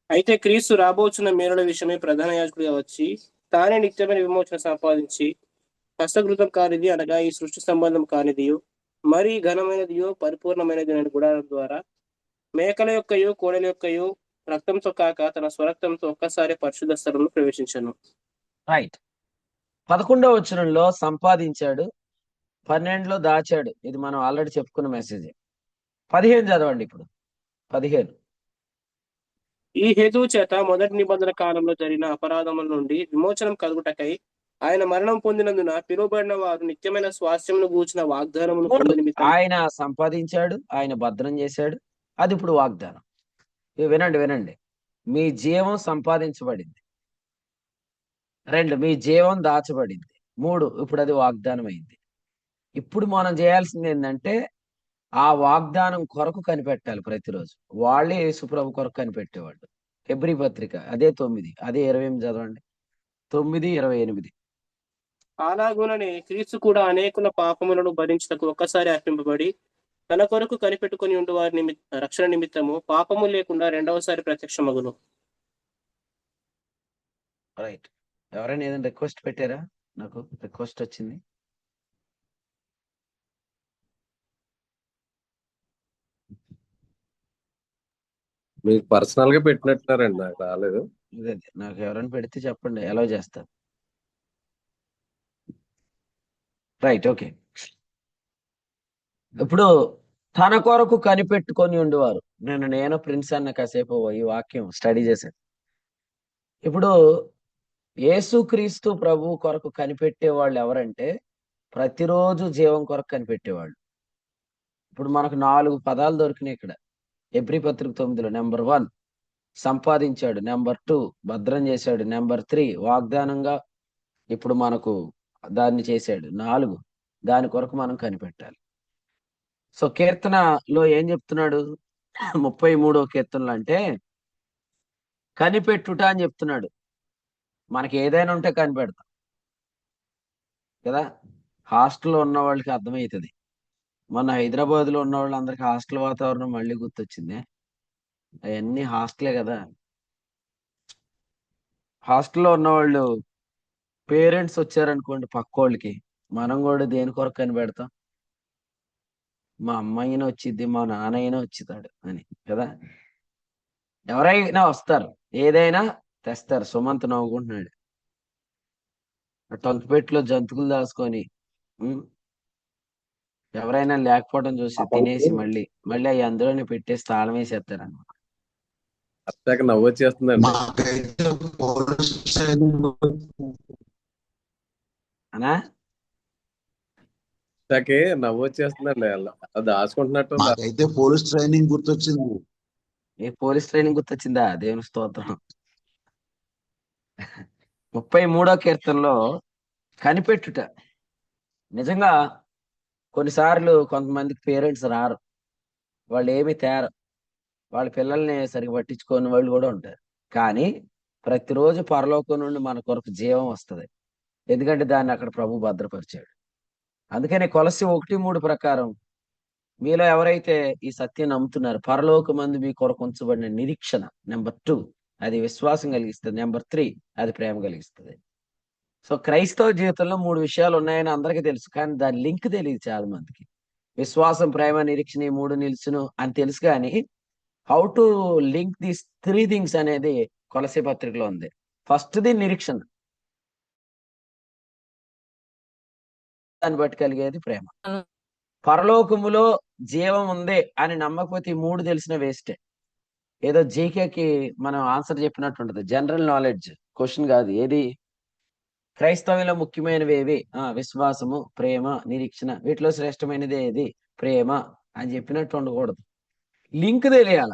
Speaker 2: అయితే క్రీస్తు రాబోచున్న మేలుల విషయమై ప్రధాన యాజకుడిగా వచ్చి తానే నిత్యమైన విమోచన సంపాదించి హస్తకృతం కానిది అనగా ఈ సృష్టి సంబంధం కానిదియో మరీ ఘనమైనదియో పరిపూర్ణమైనది అనే గుడారం ద్వారా మేకల యొక్కయో కోడెల యొక్కయో రక్తంతో కాక తన స్వరక్తంతో ఒక్కసారి పరిశుద్ధ స్థలంలో ప్రవేశించాను.
Speaker 1: రైట్. 11 సంపాదించాడు, 12లో దాచాడు. ఇది మనం ఆల్రెడీ చెప్పుకున్న మెసేజ్. 15 చదవండి. ఇప్పుడు 15.
Speaker 2: ఈ హేతువు చేత మొదటి నిబంధన కాలంలో జరిగిన అపరాధముల నుండి విమోచనం కలుగుటకై ఆయన మరణం పొందినందున పిలువబడిన వారు నిత్యమైన స్వాస్థ్యమును గూర్చిన వాగ్దానమును పొంది నిమిత్తం
Speaker 1: ఆయన సంపాదించాడు, ఆయన భద్రం చేశాడు. అది ఇప్పుడు వాగ్దానం. వినండి. మీ జీవం సంపాదించబడింది. 2, మీ జీవం దాచబడింది. 3, ఇప్పుడు అది వాగ్దానం అయింది. ఇప్పుడు మనం చేయాల్సింది ఏంటంటే ఆ వాగ్దానం కొరకు కనిపెట్టాలి ప్రతిరోజు. వాళ్ళే యేసుప్రభు కొరకు కనిపెట్టేవాళ్ళు. హెబ్రీ పత్రిక అదే 9, అదే 28 చదవండి. 9:28.
Speaker 2: అలాగుననే క్రీస్తు కూడా అనేకుల పాపములను భరించుటకు ఒక్కసారి అర్పింపబడి తన కొరకు కనిపెట్టుకుని ఉండు వారి రక్షణ నిమిత్తము పాపము లేకుండా రెండవసారి ప్రత్యక్షమగును.
Speaker 1: రైట్. ఎవరైనా ఏదైనా రిక్వెస్ట్ పెట్టారా? నాకు రిక్వెస్ట్ వచ్చింది.
Speaker 4: మీకు పర్సనల్ గా పెట్టినట్టున్నారండి, నాకు రాలేదు.
Speaker 1: అదే నాకు ఎవరైనా పెడితే చెప్పండి, ఎలా చేస్తారు. Right, okay. ఇప్పుడు తన కొరకు కనిపెట్టుకొని ఉండేవారు. నేను ప్రిన్స్ అన్న కాసేపు ఈ వాక్యం స్టడీ చేశాను. ఇప్పుడు యేసుక్రీస్తు ప్రభు కొరకు కనిపెట్టే వాళ్ళు ఎవరంటే ప్రతిరోజు జీవం కొరకు కనిపెట్టేవాళ్ళు. ఇప్పుడు మనకు 4 పదాలు దొరికినాయి ఇక్కడ. ఎబ్రీ పత్రిక 9లో నెంబర్ 1 సంపాదించాడు, నెంబర్ 2 భద్రం చేశాడు, నెంబర్ 3 వాగ్దానంగా ఇప్పుడు మనకు దాన్ని చేశాడు, 4 దాని కొరకు మనం కనిపెట్టాలి. సో కీర్తనలో ఏం చెప్తున్నాడు? 33వ కీర్తనలో అంటే కనిపెట్టుట అని చెప్తున్నాడు. మనకి ఏదైనా ఉంటే కనిపెడతాం కదా. హాస్టల్లో ఉన్న వాళ్ళకి అర్థమవుతుంది. మొన్న హైదరాబాద్ లో ఉన్న వాళ్ళందరికీ హాస్టల్ వాతావరణం మళ్ళీ గుర్తొచ్చింది. అవన్నీ హాస్టలే కదా. హాస్టల్లో ఉన్న వాళ్ళు పేరెంట్స్ వచ్చారనుకోండి పక్కోళ్ళకి, మనం కూడా దేని కొరకు కనిపెడతాం? మా అమ్మాయినా వచ్చిద్ది, మా నాన్నైనా వచ్చితాడు అని కదా. ఎవరైనా వస్తారు, ఏదైనా తెస్తారు. సుమంత్ నవ్వుకుంటున్నాడు. టొంకపెట్టులో జంతువులు దాచుకొని ఎవరైనా లేకపోవడం చూసి తినేసి మళ్ళీ అవి అందులోనే పెట్టేసి తాళం వేసేస్తారు అన్నమాట.
Speaker 4: అత్తాక నవ్వు వచ్చేస్తుందండి.
Speaker 1: అనా
Speaker 4: అత్తాకి నవ్వు వచ్చేస్తుందండి, అలా దాచుకుంటున్నట్టు.
Speaker 5: నాకైతే పోలీస్ ట్రైనింగ్ గుర్తొచ్చింది.
Speaker 1: ఏ పోలీస్ ట్రైనింగ్ గుర్తొచ్చిందా? దేవుని స్తోత్రం. 33వ కీర్తనలో కనిపెట్టుట. నిజంగా కొన్నిసార్లు కొంతమందికి పేరెంట్స్ రారు, వాళ్ళు ఏమి తేరు, వాళ్ళ పిల్లల్ని సరిగ్గా పట్టించుకోని వాళ్ళు కూడా ఉంటారు. కానీ ప్రతిరోజు పరలోకం నుండి మన కొరకు జీవం వస్తుంది, ఎందుకంటే దాన్ని అక్కడ ప్రభు భద్రపరిచాడు. అందుకని కొలస్సీ 1:3 ప్రకారం మీలో ఎవరైతే ఈ సత్యం నమ్ముతున్నారు, పరలోకమందు మీ కొరకు ఉంచబడిన నిరీక్షణ, నెంబర్ 2 అది విశ్వాసం కలిగిస్తుంది, నెంబర్ 3 అది ప్రేమ కలిగిస్తుంది. సో క్రైస్తవ జీవితంలో 3 విషయాలు ఉన్నాయని అందరికీ తెలుసు, కానీ దాని లింక్ తెలియదు చాలా మందికి. విశ్వాసం, ప్రేమ, నిరీక్షణ ఈ 3 నిలుచును అని తెలుసు, కానీ how to link these 3 things అనేది కొలస్సీ పత్రికలో ఉంది. ఫస్ట్ది నిరీక్షణ, దాన్ని బట్టి కలిగేది ప్రేమ. పరలోకములో జీవం ఉంది అని నమ్మకపోతే ఈ 3 తెలిసిన వేస్టే. ఏదో జీకేకి మనం ఆన్సర్ చెప్పినట్టు ఉంటుంది, జనరల్ నాలెడ్జ్ క్వశ్చన్ కాదు. ఏది క్రైస్తవంలో ముఖ్యమైనవి ఏవి? విశ్వాసము, ప్రేమ, నిరీక్షణ. వీటిలో శ్రేష్టమైనది ఏది? ప్రేమ అని చెప్పినట్టు ఉండకూడదు, లింక్ తెలియాల.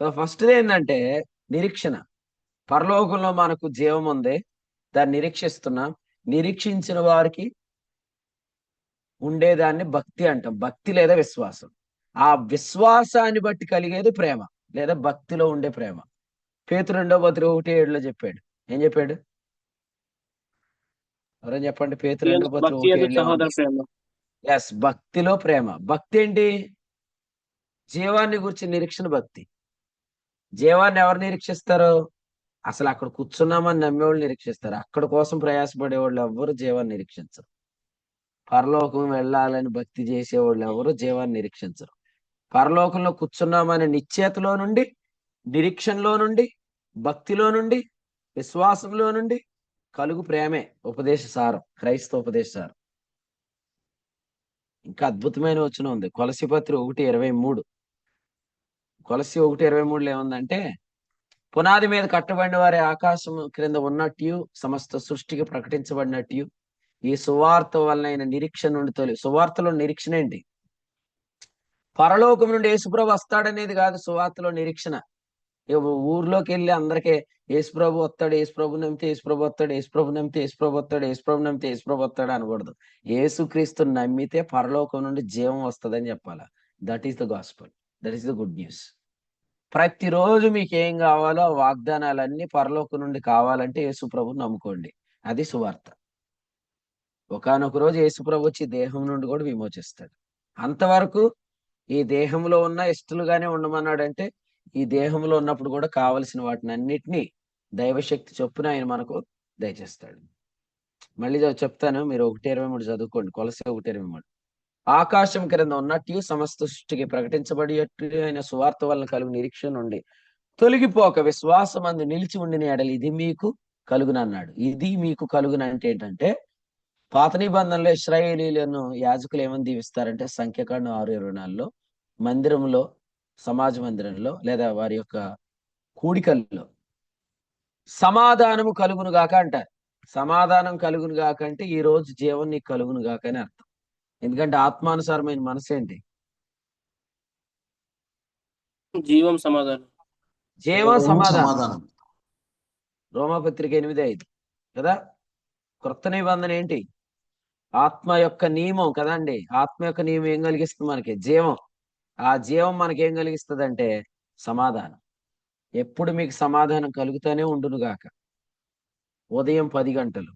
Speaker 1: సో ఫస్ట్ది ఏంటంటే నిరీక్షణ. పరలోకంలో మనకు జీవం ఉంది, దాన్ని నిరీక్షిస్తున్నాం. నిరీక్షించిన వారికి ఉండేదాన్ని భక్తి అంటాం, భక్తి లేదా విశ్వాసం. ఆ విశ్వాసాన్ని బట్టి కలిగేది ప్రేమ లేదా భక్తిలో ఉండే ప్రేమ. పేతురు 2:1-7 చెప్పాడు. ఏం చెప్పాడు? ఎవరైనా చెప్పండి. పేతురు 2:1-7. ఎస్, భక్తిలో ప్రేమ. భక్తి ఏంటి? జీవాన్ని గురించి నిరీక్షణ భక్తి. జీవాన్ని ఎవరు నిరీక్షిస్తారు? అసలు అక్కడ కూర్చున్నామని నమ్మేవాళ్ళు నిరీక్షిస్తారు. అక్కడ కోసం ప్రయాసపడేవాళ్ళు ఎవరు జీవాన్ని నిరీక్షించరు. పరలోకం వెళ్ళాలని భక్తి చేసేవాళ్ళు ఎవరు జీవాన్ని నిరీక్షించరు. పరలోకంలో కూర్చున్నామనే నిశ్చేతలో నుండి, నిరీక్షణలో నుండి, భక్తిలో నుండి, విశ్వాసంలో నుండి కలుగు ప్రేమే ఉపదేశ సారం, క్రైస్తవ ఉపదేశ సారం. ఇంకా అద్భుతమైన వచనం ఉంది, కొలస్సీ పత్రిక 1:23. కొలస్సీ 1:23 ఏముందంటే, పునాది మీద కట్టబడిన వారి ఆకాశం క్రింద ఉన్నట్టు సమస్త సృష్టికి ప్రకటించబడినట్టు ఈ సువార్త వలన నిరీక్షణ నుండి తొలి. సువార్తలో నిరీక్షణ ఏంటి? పరలోకం నుండి యేసుప్రభు వస్తాడనేది కాదు సువార్తలో నిరీక్షణ. ఊర్లోకి వెళ్ళి అందరికీ యేసుప్రభు వస్తాడు, యేసుప్రభు నమ్మితే యేసుప్రభు వస్తాడు, యేసుప్రభు నమ్మితే యేసుప్రభు వస్తాడు, యేసుప్రభు నమ్మితే యేసుప్రభు వస్తాడు అనకూడదు. యేసుక్రీస్తు నమ్మితే పరలోకం నుండి జీవం వస్తుందని చెప్పాలా. That is the gospel, that is the good news. ప్రతిరోజు మీకు ఏం కావాలో ఆ వాగ్దానాలన్నీ పరలోకం నుండి కావాలంటే యేసుప్రభు నమ్ముకోండి, అది సువార్త. ఒకానొక రోజు యేసుప్రభు వచ్చి దేహం నుండి కూడా విమోచిస్తాడు. అంతవరకు ఈ దేహంలో ఉన్న ఇష్టలుగానే ఉండమన్నాడంటే ఈ దేహంలో ఉన్నప్పుడు కూడా కావలసిన వాటిని అన్నిటినీ దైవశక్తి చొప్పున ఆయన మనకు దయచేస్తాడు. మళ్ళీ చెప్తాను, మీరు 1:23 చదువుకోండి. కొలసే 1:23. ఆకాశం క్రింద ఉన్నట్టు సమస్త సృష్టికి ప్రకటించబడి ఆయన సువార్త వలన కలుగు నిరీక్షణ నుండి తొలగిపోక విశ్వాసమందు నిలిచి ఉండిన ఎడలి ఇది మీకు కలుగునన్నాడు. ఇది మీకు కలుగునంటే ఏంటంటే, పాత నిబంధనలో ఇశ్రాయేలీలను యాజకులు ఏమని దీవిస్తారంటే సంఖ్యాకాండం 6:24లో మందిరంలో, సమాజ మందిరంలో లేదా వారి యొక్క కూడికల్లో సమాధానము కలుగును గాక అంటారు. సమాధానం కలుగును గాక అంటే ఈ రోజు జీవం నీకు కలుగును గాక అని అర్థం. ఎందుకంటే ఆత్మానుసారమైన మనసు ఏంటి?
Speaker 2: జీవం, సమాధానం.
Speaker 1: జీవం, సమాధానం.
Speaker 5: సమాధానం.
Speaker 1: రోమాపత్రిక 8:5 కదా. క్రొత్త నిబంధన ఏంటి? ఆత్మ యొక్క నియమం కదండి. ఆత్మ యొక్క నియమం ఏం కలిగిస్తుంది మనకి? జీవం. ఆ జీవం మనకి ఏం కలిగిస్తుంది అంటే సమాధానం. ఎప్పుడు మీకు సమాధానం కలుగుతానే ఉండును గాక. ఉదయం 10 గంటలు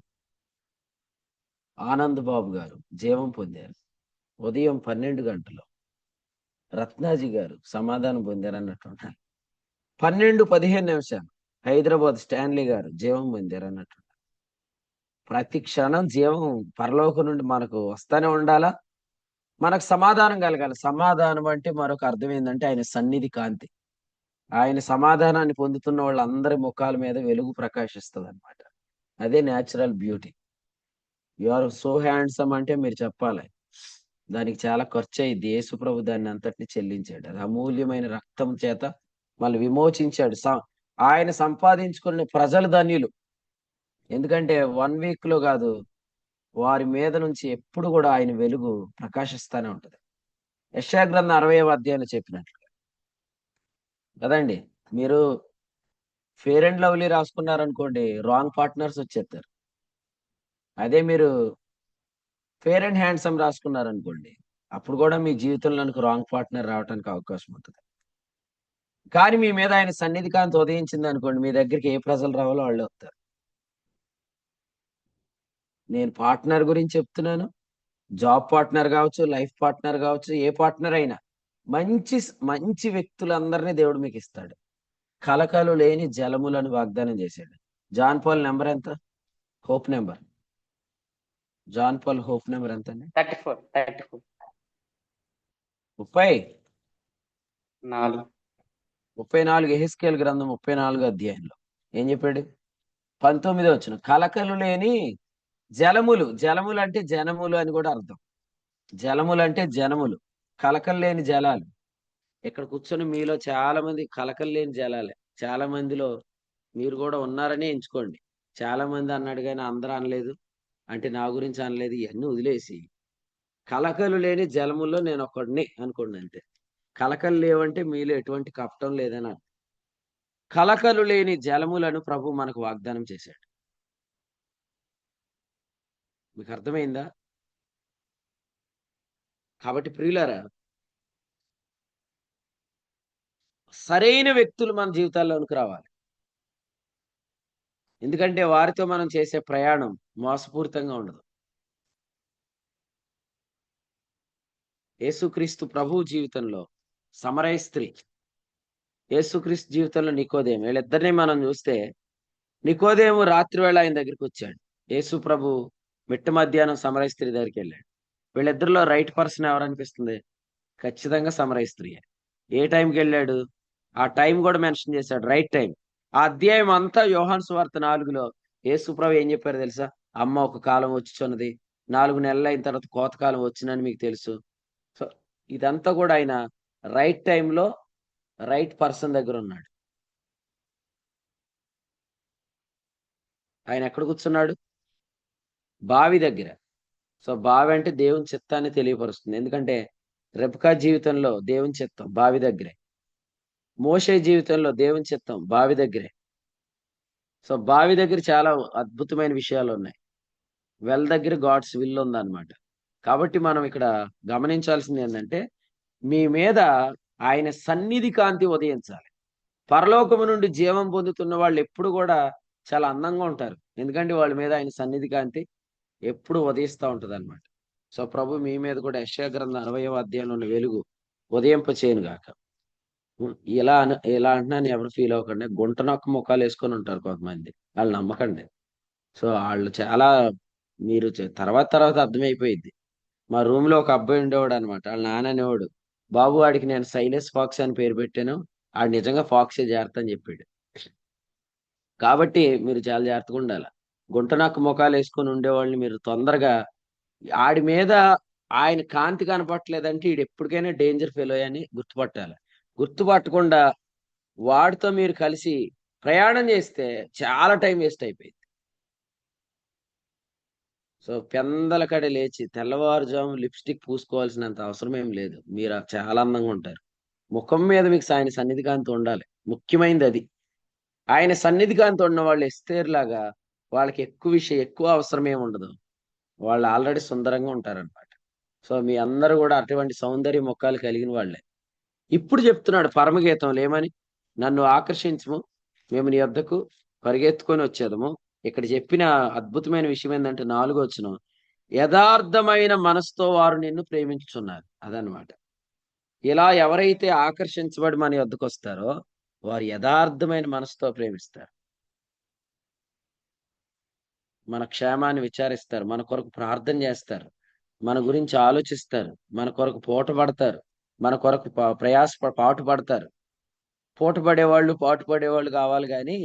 Speaker 1: ఆనంద్ బాబు గారు జీవం పొందారు. ఉదయం 12 గంటలు రత్నాజీ గారు సమాధానం పొందారు అన్నట్టు ఉండాలి. 12:15 హైదరాబాద్ స్టాన్లీ గారు జీవం పొందారు అన్నట్టు. ప్రతి క్షణం జీవం పరలోకం నుండి మనకు వస్తానే ఉండాలా. మనకు సమాధానం కలగాలి. సమాధానం అంటే మరొక అర్థం ఏంటంటే ఆయన సన్నిధి కాంతి. ఆయన సమాధానాన్ని పొందుతున్న వాళ్ళందరి ముఖాల మీద వెలుగు ప్రకాశిస్తుంది అనమాట. అదే natural beauty. You are so handsome అంటే మీరు చెప్పాలి దానికి చాలా ఖర్చు అయ్యింది. యేసుప్రభు దాన్ని అంతటిని చెల్లించాడు. అది అమూల్యమైన రక్తం చేత మళ్ళీ విమోచించాడు. ఆయన సంపాదించుకున్న ప్రజలు ధన్యులు. ఎందుకంటే 1 వీక్ లో కాదు, వారి మీద నుంచి ఎప్పుడు కూడా ఆయన వెలుగు ప్రకాశిస్తానే ఉంటది. యెషయా గ్రంథం 60వ అధ్యాయంలో చెప్పినట్లుగా కదండి. మీరు ఫేర్ అండ్ లవ్లీ రాసుకున్నారనుకోండి, రాంగ్ పార్ట్నర్స్ వచ్చేస్తారు. అదే మీరు ఫేర్ అండ్ హ్యాండ్సమ్ రాసుకున్నారనుకోండి, అప్పుడు కూడా మీ జీవితంలోనికి రాంగ్ పార్ట్నర్ రావడానికి అవకాశం ఉంటుంది. కానీ మీ మీద ఆయన సన్నిధి కాంతి ఉదయించింది అనుకోండి, మీ దగ్గరికి ఏ ప్రజలు రావాలో వాళ్ళు వస్తారు. నేను పార్ట్నర్ గురించి చెప్తున్నాను. జాబ్ పార్ట్నర్ కావచ్చు, లైఫ్ పార్ట్నర్ కావచ్చు, ఏ పార్ట్నర్ అయినా మంచి మంచి వ్యక్తులందరినీ దేవుడు మీకు ఇస్తాడు. కలకలు లేని జలములను వాగ్దానం చేశాడు. జాన్ పాల్ నెంబర్ ఎంత? Hope number. John Paul hope number ఎంత అండి?
Speaker 6: 34
Speaker 1: 34 యెహెజ్కేలు గ్రంథం 34వ అధ్యాయంలో ఏం చెప్పాడు? 19 కలకలు లేని జలములు. జలములు అంటే జనములు అని కూడా అర్థం. జలములు అంటే జనములు, కలకలు లేని జలాలు. ఇక్కడ కూర్చొని మీలో చాలా మంది కలకలు లేని జలాలే. చాలా మందిలో మీరు కూడా ఉన్నారని ఎంచుకోండి. చాలా మంది అన్నాడు కానీ అందరూ అనలేదు అంటే నా గురించి అనలేదు. ఇవన్నీ వదిలేసి కలకలు లేని జలముల్లో నేను ఒకడిని అనుకోండి అంతే. కలకలు లేవంటే మీలో ఎటువంటి కపటం లేదని అర్థం. కలకలు లేని జలములను ప్రభు మనకు వాగ్దానం చేశాడు. మీకు అర్థమైందా? కాబట్టి ప్రియులారా, సరైన వ్యక్తులు మన జీవితాల్లోనికి రావాలి. ఎందుకంటే వారితో మనం చేసే ప్రయాణం మోసపూరితంగా ఉండదు. యేసుక్రీస్తు ప్రభు జీవితంలో సమరయ స్త్రీ, యేసుక్రీస్తు జీవితంలో నికోదేము, వీళ్ళిద్దరిని మనం చూస్తే నికోదేము రాత్రి వేళ ఆయన దగ్గరికి వచ్చాడు. యేసు ప్రభు మిట్ట మధ్యాహ్నం సమరయ స్త్రీ దగ్గరికి వెళ్ళాడు. వీళ్ళిద్దరిలో రైట్ పర్సన్ ఎవరు అనిపిస్తుంది? ఖచ్చితంగా సమరయ స్త్రీ. ఏ టైంకి వెళ్ళాడు? ఆ టైం కూడా మెన్షన్ చేశాడు, రైట్ టైం. ఆ అధ్యాయం అంతా యోహాను సువార్త 4లో యేసు ప్రభు ఏం చెప్పారు తెలుసా? అమ్మ ఒక కాలం వచ్చుచున్నది, 4 నెలలు అయిన తర్వాత కోతకాలం వచ్చిందని మీకు తెలుసు. సో ఇదంతా కూడా ఆయన రైట్ టైంలో రైట్ పర్సన్ దగ్గర ఉన్నాడు. ఆయన ఎక్కడ కూర్చున్నాడు? బావి దగ్గర. సో బావి అంటే దేవుని చిత్తాన్ని తెలియపరుస్తుంది. ఎందుకంటే రెబ్కా జీవితంలో దేవుని చిత్తం బావి దగ్గరే, మోషే జీవితంలో దేవుని చిత్తం బావి దగ్గరే. సో బావి దగ్గర చాలా అద్భుతమైన విషయాలు ఉన్నాయి. వెల్ దగ్గర గాడ్స్ విల్ ఉందన్నమాట. కాబట్టి మనం ఇక్కడ గమనించాల్సింది ఏంటంటే, మీ మీద ఆయన సన్నిధి కాంతి ఉదయించాలి. పరలోకము నుండి జీవం పొందుతున్న వాళ్ళు ఎప్పుడు కూడా చాలా అందంగా ఉంటారు. ఎందుకంటే వాళ్ళ మీద ఆయన సన్నిధి కాంతి ఎప్పుడు ఉదయిస్తూ ఉంటుంది అనమాట. సో ప్రభు మీ మీద కూడా యెషయా గ్రంథం 60వ అధ్యాయంలో ఉన్న వెలుగు ఉదయింప చేయను గాక. ఇలా అంటున్నాను, ఎవరు ఫీల్ అవ్వకండి. గుంట నొక్క ముఖాలు వేసుకొని ఉంటారు కొంతమంది, వాళ్ళు నమ్మకండి. సో వాళ్ళు చాలా, మీరు తర్వాత తర్వాత అర్థమైపోయింది. మా రూమ్ లో ఒక అబ్బాయి ఉండేవాడు అనమాట. వాళ్ళ నాన్న అనేవాడు, బాబు వాడికి నేను సైలెస్ ఫాక్స్ అని పేరు పెట్టాను, ఆడు నిజంగా ఫాక్సే జాగ్రత్త అని చెప్పాడు. కాబట్టి మీరు చాలా జాగ్రత్తగా ఉండాలి. గుంట నక్క ముఖాలు వేసుకొని ఉండేవాళ్ళని మీరు తొందరగా, ఆడి మీద ఆయన కాంతి కనపట్లేదంటే ఈడు ఎప్పటికైనా డేంజర్ ఫెలో అని గుర్తుపట్టాలి. గుర్తుపట్టకుండా వాడితో మీరు కలిసి ప్రయాణం చేస్తే చాలా టైం వేస్ట్ అయిపోయింది. సో పెందల కడ లేచి తెల్లవారుజాము లిప్స్టిక్ పూసుకోవాల్సినంత అవసరం ఏం లేదు. మీరు చాలా అందంగా ఉంటారు. ముఖం మీద మీకు ఆయన సన్నిధి కాంతి ఉండాలి, ముఖ్యమైనది అది. ఆయన సన్నిధి కాంతి ఉన్న వాళ్ళు ఎస్తేర్ లాగా వాళ్ళకి ఎక్కువ అవసరం ఏమి ఉండదు. వాళ్ళు ఆల్రెడీ సుందరంగా ఉంటారన్నమాట. సో మీ అందరూ కూడా అటువంటి సౌందర్య ముఖాలు కలిగిన వాళ్ళే. ఇప్పుడు చెప్తున్నాడు పరమగీతంలో ఏమని, నన్ను ఆకర్షించము, మేము నీ వద్దకు పరిగెత్తుకొని వచ్చేదము. ఇక్కడ చెప్పిన అద్భుతమైన విషయం ఏంటంటే 4వ వచనం, యథార్థమైన మనసుతో వారు నిన్ను ప్రేమించుచున్నారు అదనమాట. ఇలా ఎవరైతే ఆకర్షించబడి మన వద్దకు వస్తారో వారు యథార్థమైన మనసుతో ప్రేమిస్తారు. మన క్షేమాన్ని విచారిస్తారు, మన కొరకు ప్రార్థన చేస్తారు, మన గురించి ఆలోచిస్తారు, మన కొరకు పూట పడతారు, మన కొరకు పాటు పడతారు. పూట పడేవాళ్ళు పాటు పడేవాళ్ళు కావాలి కానీ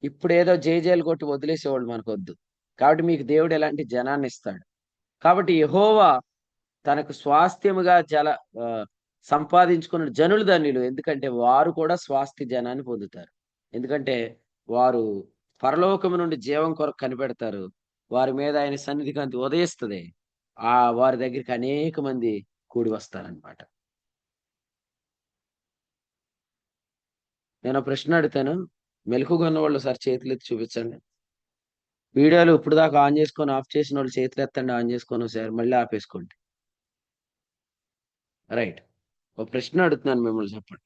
Speaker 1: ఇప్పుడు ఏదో జేజేలు కొట్టి వదిలేసేవాళ్ళు మనకు వద్దు. కాబట్టి మీకు దేవుడు ఎలాంటి జనాన్ని ఇస్తాడు. కాబట్టి యెహోవా తనకు స్వాస్థ్యముగా సంపాదించుకున్న జనులు ధన్యులు, ఎందుకంటే వారు కూడా స్వాస్థ్య జనాన్ని పొందుతారు. ఎందుకంటే వారు పరలోకము నుండి జీవం కొరకు కనిపెడతారు. వారి మీద ఆయన సన్నిధి కాంతి ఉదయిస్తుంది. వారి దగ్గరికి అనేక మంది కూడి వస్తారనమాట. నేను ప్రశ్న అడుగుతాను, మెలకుగా ఉన్న వాళ్ళు సార్ చేతులు ఎత్తి చూపించండి. వీడియోలు ఇప్పుడు దాకా ఆన్ చేసుకొని ఆఫ్ చేసిన వాళ్ళు చేతులు ఎత్తండి, ఆన్ చేసుకొని సార్ మళ్ళీ ఆపేసుకోండి. రైట్. ఒక ప్రశ్న అడుగుతున్నాను, మిమ్మల్ని చెప్పండి,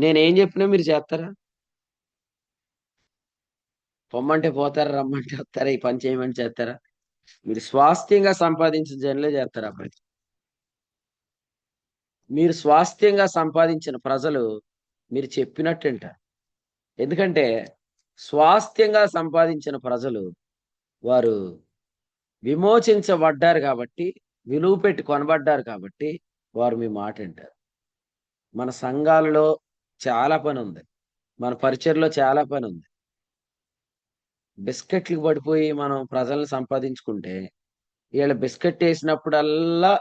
Speaker 1: నేనేం చెప్పినా మీరు చేస్తారా? పొమ్మంటే పోతారా, రమ్మంటే వస్తారా, ఈ పని చేయమని చేస్తారా? మీరు స్వాస్థ్యంగా సంపాదించిన జనులే చేస్తారా పని? మీరు స్వాస్థ్యంగా సంపాదించిన ప్రజలు మీరు చెప్పినట్టు వింటారు. ఎందుకంటే స్వాస్థ్యంగా సంపాదించిన ప్రజలు వారు విమోచించబడ్డారు కాబట్టి, విలువ పెట్టి కొనబడ్డారు కాబట్టి వారు మీ మాట వింటారు. మన సంఘాలలో చాలా పని ఉంది, మన పరిచయలో చాలా పని ఉంది. బిస్కెట్లకు పడిపోయి మనం ప్రజలను సంపాదించుకుంటే వీళ్ళ బిస్కెట్ వేసినప్పుడల్లా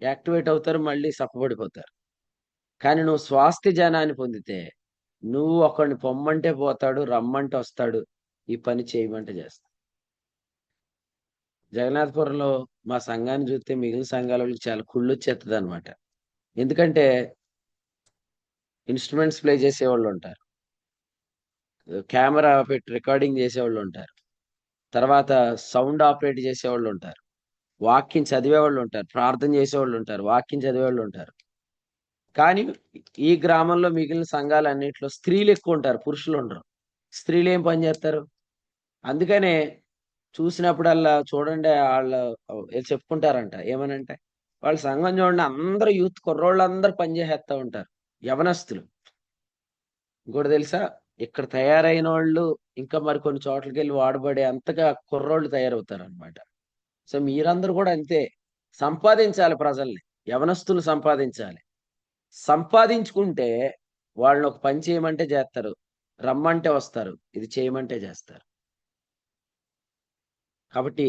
Speaker 1: యాక్టివేట్ అవుతారు, మళ్ళీ సప్పబడిపోతారు. కానీ నువ్వు స్వాస్థ్య జనాన్ని పొందితే నువ్వు ఒకడిని పొమ్మంటే పోతాడు, రమ్మంటే వస్తాడు, ఈ పని చేయమంటే చేస్తాడు. జగన్నాథపురంలో మా సంఘాన్ని చూస్తే మిగిలిన సంఘాల వాళ్ళకి చాలా కుళ్ళు వచ్చేస్తుంది అనమాట. ఎందుకంటే ఇన్స్ట్రుమెంట్స్ ప్లే చేసేవాళ్ళు ఉంటారు, కెమెరా పెట్టి రికార్డింగ్ చేసేవాళ్ళు ఉంటారు, తర్వాత సౌండ్ ఆపరేట్ చేసేవాళ్ళు ఉంటారు, వాక్యం చదివేవాళ్ళు ఉంటారు, ప్రార్థన చేసేవాళ్ళు ఉంటారు, వాక్యం చదివేవాళ్ళు ఉంటారు. కానీ ఈ గ్రామంలో మిగిలిన సంఘాలన్నింటిలో స్త్రీలు ఎక్కువ ఉంటారు, పురుషులు ఉండరు. స్త్రీలు ఏం పని చేస్తారు? అందుకనే చూసినప్పుడల్లా చూడండి వాళ్ళు చెప్పుకుంటారంట, ఏమనంటే వాళ్ళ సంఘం చూడండి అందరూ యూత్ కుర్రోళ్ళందరూ పనిచేసేస్తా ఉంటారు, యవనస్తులు. ఇంకోటి తెలుసా, ఇక్కడ తయారైన వాళ్ళు ఇంకా మరి కొన్ని చోట్లకి వెళ్ళి వాడబడే అంతగా కుర్రోళ్ళు తయారవుతారు అనమాట. సో మీరందరూ కూడా అంతే, సంపాదించాలి ప్రజల్ని, యవనస్తులు సంపాదించాలి. సంపాదించుకుంటే వాళ్ళని ఒక పని చేయమంటే చేస్తారు, రమ్మంటే వస్తారు, ఇది చేయమంటే చేస్తారు. కాబట్టి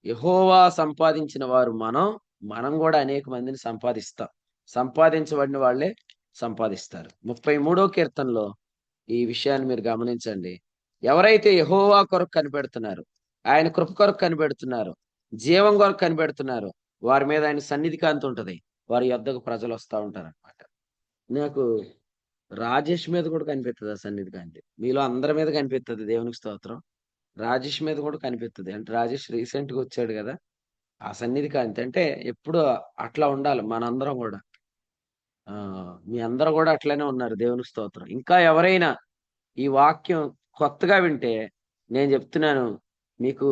Speaker 1: యెహోవా సంపాదించిన వారు మనం కూడా అనేక మందిని సంపాదిస్తాం. సంపాదించబడిన వాళ్ళే సంపాదిస్తారు. 33వ కీర్తనలో ఈ విషయాన్ని మీరు గమనించండి. ఎవరైతే యెహోవా కొరకు కనిపెడుతున్నారు, ఆయన కృప కొరకు కనిపెడుతున్నారు, జీవం కొరకు కనిపెడుతున్నారు, వారి మీద ఆయన సన్నిధి కాంతి ఉంటది, వారి యొద్దకు ప్రజలు వస్తూ ఉంటారు అనమాట. నాకు రాజేష్ మీద కూడా కనిపిస్తుంది ఆ సన్నిధి కాంతి. మీలో అందరి మీద కనిపిస్తుంది, దేవునికి స్తోత్రం. రాజేష్ మీద కూడా కనిపిస్తుంది. అంటే రాజేష్ రీసెంట్ గా వచ్చాడు కదా, ఆ సన్నిధి కాంతి అంటే ఎప్పుడు అట్లా ఉండాలి. మనందరం కూడా మీ అందరూ కూడా అట్లనే ఉన్నారు, దేవునికి స్తోత్రం. ఇంకా ఎవరైనా ఈ వాక్యం కొత్తగా వింటే నేను చెప్తున్నాను, మీకు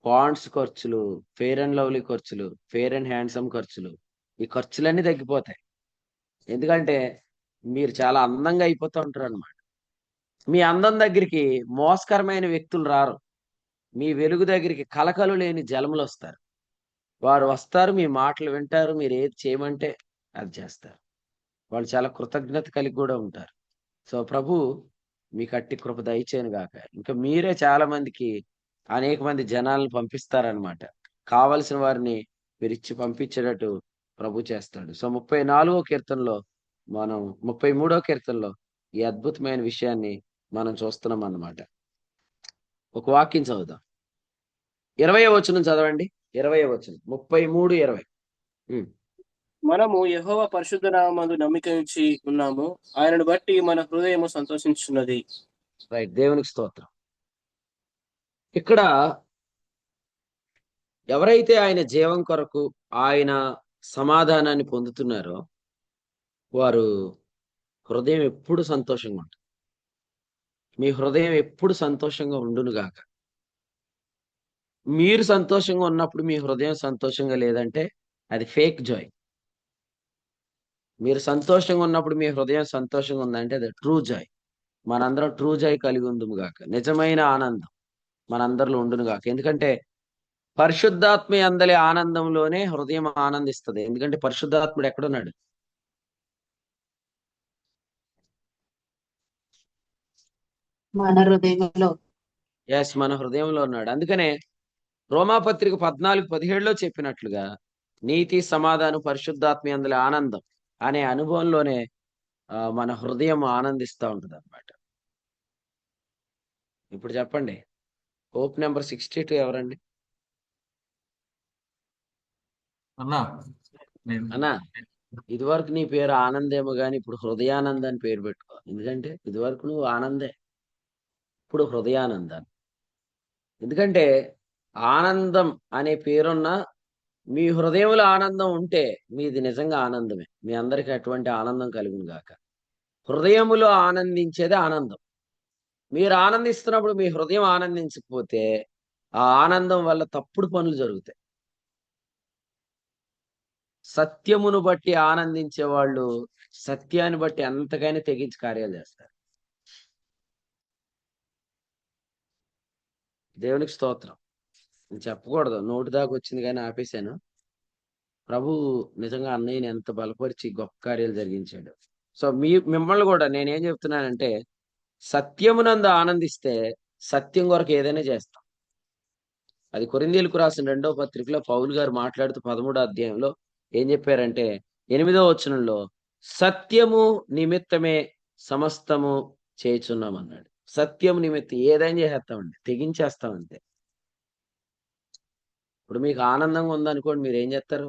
Speaker 1: పాండ్స్ ఖర్చులు, ఫెయిర్ అండ్ లవ్లీ ఖర్చులు, ఫెయిర్ అండ్ హ్యాండ్సమ్ ఖర్చులు, ఈ ఖర్చులన్నీ తగ్గిపోతాయి. ఎందుకంటే మీరు చాలా అందంగా అయిపోతూ ఉంటారు అనమాట. మీ అందం దగ్గరికి మోసకరమైన వ్యక్తులు రారు. మీ వెలుగు దగ్గరికి కలకలు లేని జలములు వస్తారు. వారు వస్తారు, మీ మాటలు వింటారు, మీరు ఏది చేయమంటే అది చేస్తారు. వాళ్ళు చాలా కృతజ్ఞత కలిగి కూడా ఉంటారు. సో ప్రభు మీకు అట్టి కృప దయచేయను గాక. ఇంకా మీరే చాలా మందికి అనేక మంది జనాలను పంపిస్తారనమాట. కావలసిన వారిని మీరు ఇచ్చి పంపించేటట్టు ప్రభు చేస్తాడు. సో 34వ కీర్తనలో మనం 33వ కీర్తనలో ఈ అద్భుతమైన విషయాన్ని మనం చూస్తున్నాం అన్నమాట. ఒక వాక్యం చదువుదాం. 20వ వచనం చదవండి. 20వ వచనం 33:20.
Speaker 2: మనము యెహోవా పరిశుద్ధ నామమందు నమ్మిక ఉంచి ఉన్నాము, ఆయనను బట్టి మన హృదయము సంతోషించున్నది.
Speaker 1: రైట్, దేవునికి స్తోత్రం. ఇక్కడ ఎవరైతే ఆయన జీవం కొరకు ఆయన సమాధానాన్ని పొందుతున్నారో వారు హృదయం ఎప్పుడు సంతోషంగా ఉంటుంది. మీ హృదయం ఎప్పుడు సంతోషంగా ఉండునుగాక. మీరు సంతోషంగా ఉన్నప్పుడు మీ హృదయం సంతోషంగా లేదంటే అది ఫేక్ జాయ్. మీరు సంతోషంగా ఉన్నప్పుడు మీ హృదయం సంతోషంగా ఉందంటే అది ట్రూ జాయ్. మనందరం ట్రూ జాయ్ కలిగి ఉందుము గాక. నిజమైన ఆనందం మనందరిలో ఉండును గాక. ఎందుకంటే పరిశుద్ధాత్మ అందలి ఆనందంలోనే హృదయం ఆనందిస్తుంది. ఎందుకంటే పరిశుద్ధాత్ముడు ఎక్కడున్నాడు?
Speaker 6: మన హృదయంలో.
Speaker 1: ఎస్, మన హృదయంలో ఉన్నాడు. అందుకనే రోమాపత్రిక 14:17లో చెప్పినట్లుగా నీతి, సమాధానం, పరిశుద్ధాత్మ అందలి ఆనందం అనే అనుభవంలోనే మన హృదయం ఆనందిస్తూ ఉంటుంది అనమాట. ఇప్పుడు చెప్పండి, హోప్ నెంబర్ 62 ఎవరండి?
Speaker 3: అన్నా నేను
Speaker 1: అన్నా, ఇదివరకు నీ పేరు ఆనందేమో గాని ఇప్పుడు హృదయానంద అని పేరు పెట్టుకో. ఎందుకంటే ఇదివరకు నువ్వు ఆనందే, ఇప్పుడు హృదయానందాన్ని. ఎందుకంటే ఆనందం అనే పేరున్న మీ హృదయంలో ఆనందం ఉంటే మీది నిజంగా ఆనందమే. మీ అందరికీ అటువంటి ఆనందం కలుగును గాక. హృదయములో ఆనందించేది ఆనందం. మీరు ఆనందిస్తున్నప్పుడు మీ హృదయం ఆనందించకపోతే ఆ ఆనందం వల్ల తప్పుడు పనులు జరుగుతాయి. సత్యమును బట్టి ఆనందించే వాళ్ళు సత్యాన్ని బట్టి ఎంతకైనా తెగించి కార్యాలు చేస్తారు. దేవునికి స్తోత్రం. నేను చెప్పకూడదు, నోటి దాకా వచ్చింది కానీ ఆపేశాను. ప్రభు నిజంగా అన్నయ్యని ఎంత బలపరిచి గొప్ప కార్యాలు జరిగించాడు. సో మిమ్మల్ని కూడా నేనేం చెప్తున్నానంటే, సత్యమునందు ఆనందిస్తే సత్యం కొరకు ఏదైనా చేస్తాం. అది కొరింథీయులకు రాసిన 2వ పత్రికలో పౌలు గారు మాట్లాడుతూ 13వ అధ్యాయంలో ఏం చెప్పారంటే 8వ వచనంలో సత్యము నిమిత్తమే సమస్తము చేయుచున్నాం అన్నాడు. సత్యం నిమిత్తం ఏదైనా చేసేస్తామండి, తెగించేస్తామంతే. ఇప్పుడు మీకు ఆనందంగా ఉందనుకోండి, మీరు ఏం చేస్తారు?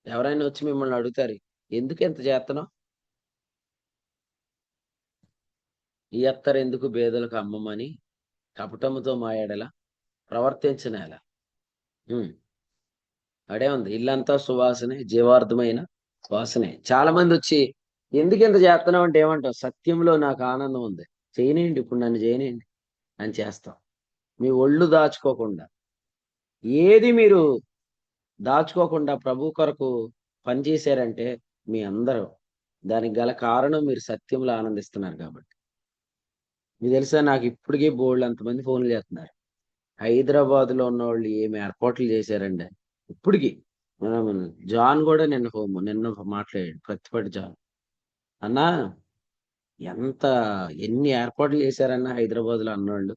Speaker 1: ఎవరైనా వచ్చి మిమ్మల్ని అడుగుతారు, ఎందుకు ఎంత చేస్తున్నావు? ఈ అత్తరు ఎందుకు బేదలకు అమ్మమని కపటముతో మాయాడేలా ప్రవర్తించనేలా. అడే ఉంది, ఇల్లంతా సువాసనే, జీవార్థమైన వాసనే. చాలా మంది వచ్చి ఎందుకు ఇంత చేస్తున్నావు అంటే ఏమంటావు? సత్యంలో నాకు ఆనందం ఉంది, చేయనండి, ఇప్పుడు నన్ను చేయనండి అని చేస్తాం. మీ ఒళ్ళు దాచుకోకుండా, ఏది మీరు దాచుకోకుండా ప్రభు కొరకు పనిచేశారంటే మీ అందరూ దానికి గల కారణం మీరు సత్యంలో ఆనందిస్తున్నారు కాబట్టి. మీకు తెలుసా, నాకు ఇప్పటికీ బోల్డ్ అంతమంది ఫోన్లు చేస్తున్నారు. హైదరాబాద్ లో ఉన్న వాళ్ళు ఏమి ఏర్పాట్లు చేశారండి ఇప్పటికి. జాన్ కూడా నిన్న మాట్లాడాడు, ప్రతిపాటి జాన్. అన్నా ఎన్ని ఏర్పాట్లు చేశారన్నా హైదరాబాద్ లో అన్నోళ్ళు.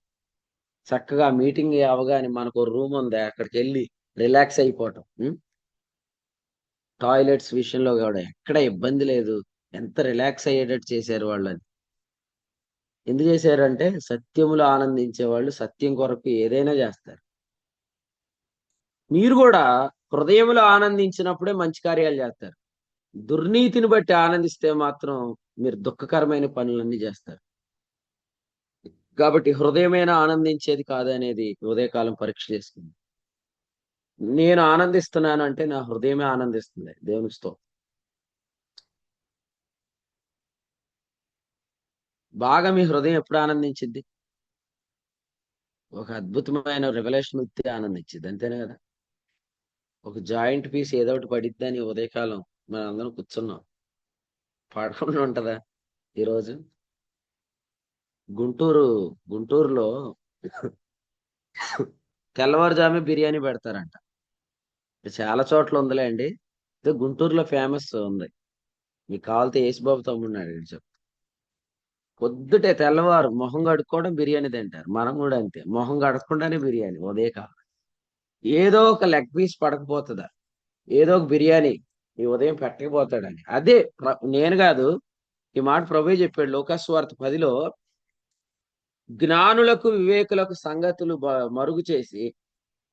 Speaker 1: చక్కగా మీటింగ్ అవగానే మనకు రూమ్ ఉంది, అక్కడికి వెళ్ళి రిలాక్స్ అయిపోవటం. టాయిలెట్స్ విషయంలో కూడా ఎక్కడ ఇబ్బంది లేదు, ఎంత రిలాక్స్ అయ్యేటట్టు చేశారు వాళ్ళని. ఎందుకు చేశారంటే సత్యములో ఆనందించే వాళ్ళు సత్యం కొరకు ఏదైనా చేస్తారు. మీరు కూడా హృదయంలో ఆనందించినప్పుడే మంచి కార్యాలు చేస్తారు. దుర్నీతిని బట్టి ఆనందిస్తే మాత్రం మీరు దుఃఖకరమైన పనులన్నీ చేస్తారు. కాబట్టి హృదయమైన ఆనందించేది కాదనేది ఉదయకాలం పరీక్ష చేసుకుంది. నేను ఆనందిస్తున్నాను అంటే నా హృదయమే ఆనందిస్తుంది. దేవునికి స్తోత్రం. బాగా మీ హృదయం ఎప్పుడు ఆనందించింది? ఒక అద్భుతమైన రెవల్యూషన్ వస్తే ఆనందం ఇచ్చింది, అంతేనే కదా. ఒక జాయింట్ పీస్ ఏదో ఒకటి పడిద్దని ఉదయకాలం మనం అందరం కూర్చున్నాం. పడకుండా ఉంటదా ఈరోజు? గుంటూరులో తెల్లవారుజామే బిర్యానీ పెడతారంట. చాలా చోట్ల ఉందిలే అండి. ఇదే గుంటూరులో ఫేమస్ ఉంది. మీకు కావాలితే యేసుబాబు తమ్ముడిని అడిగి చెప్తా. పొద్దుటే తెల్లవారు మొహం కడుక్కోవడం బిర్యానీ తింటారు. మనం కూడా అంతే, మొహం కడగకుండానే బిర్యానీ ఉదయకాలం. ఏదో ఒక లెగ్ పీస్ పడకపోతుందా, ఏదో ఒక బిర్యానీ ఈ ఉదయం పెట్టకపోతాడని. అదే నేను కాదు, ఈ మాట ప్రభువే చెప్పాడు లోకాసువార్త 10లో. జ్ఞానులకు వివేకులకు సంగతులు మరుగు చేసి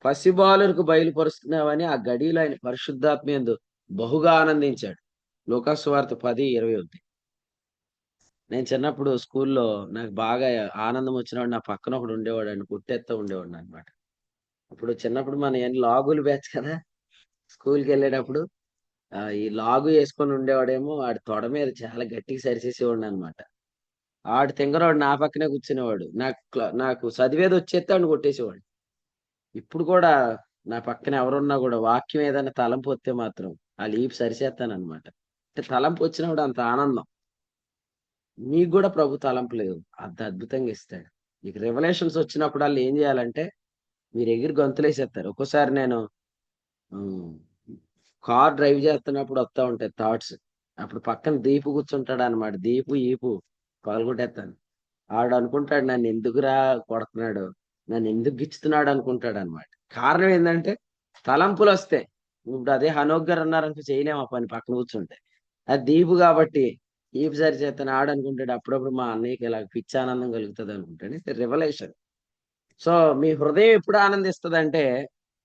Speaker 1: పసిబాలులకు బయలుపరుస్తున్నావని ఆ గడిలో ఆయన పరిశుద్ధాత్మయందు బహుగా ఆనందించాడు. లోకాసువార్త 10:21. నేను చిన్నప్పుడు స్కూల్లో నాకు బాగా ఆనందం వచ్చినవాడు నా పక్కన ఒకడు ఉండేవాడు అండి, కుట్టేస్తా ఉండేవాడు అనమాట. అప్పుడు చిన్నప్పుడు మన ఏం లాగులు బ్యాచ్ కదా, స్కూల్కి వెళ్ళేటప్పుడు ఈ లాగు వేసుకొని ఉండేవాడేమో, ఆడి తొడ మీద చాలా గట్టిగా సరిచేసేవాడు అనమాట. ఆడు తింగరాడు నా పక్కనే కూర్చునేవాడు. నాకు చదివేది వచ్చేస్తే ఆడిని కొట్టేసేవాడు. ఇప్పుడు కూడా నా పక్కన ఎవరున్నా కూడా వాక్యం ఏదైనా తలంపు వస్తే మాత్రం ఆ లీప్ సరిచేస్తాను అనమాట. అంటే తలంపు వచ్చినప్పుడు అంత ఆనందం. మీకు కూడా ప్రభు తలంపు లేదు, అంత అద్భుతంగా ఇస్తాడు. మీకు రెవల్యూషన్స్ వచ్చినప్పుడు వాళ్ళు ఏం చేయాలంటే మీరు ఎగిరి గంతులేసేస్తారు. ఒక్కోసారి నేను కార్ డ్రైవ్ చేస్తున్నప్పుడు వస్తా ఉంటాయి థాట్స్. అప్పుడు పక్కన దీపు కూర్చుంటాడు అనమాట. దీపు ఈపు పగలగొట్టేస్తాను. ఆడు అనుకుంటాడు నన్ను ఎందుకురా కొడుతున్నాడు, నన్ను ఎందుకు గిచ్చుతున్నాడు అనుకుంటాడు అనమాట. కారణం ఏంటంటే తలంపులు వస్తాయి. ఇప్పుడు అదే హనోక్ గారు అన్నారంటే చేయలేము ఆ పని పక్కన కూర్చుంటే. అది దీపు కాబట్టి ఈపు సరి చేస్తాను. ఆడు అనుకుంటాడు అప్పుడప్పుడు మా అన్నయ్యకి ఇలా పిచ్చి ఆనందం కలుగుతుంది అనుకుంటాడు. రెవల్యూషన్. సో మీ హృదయం ఎప్పుడు ఆనందిస్తుంది అంటే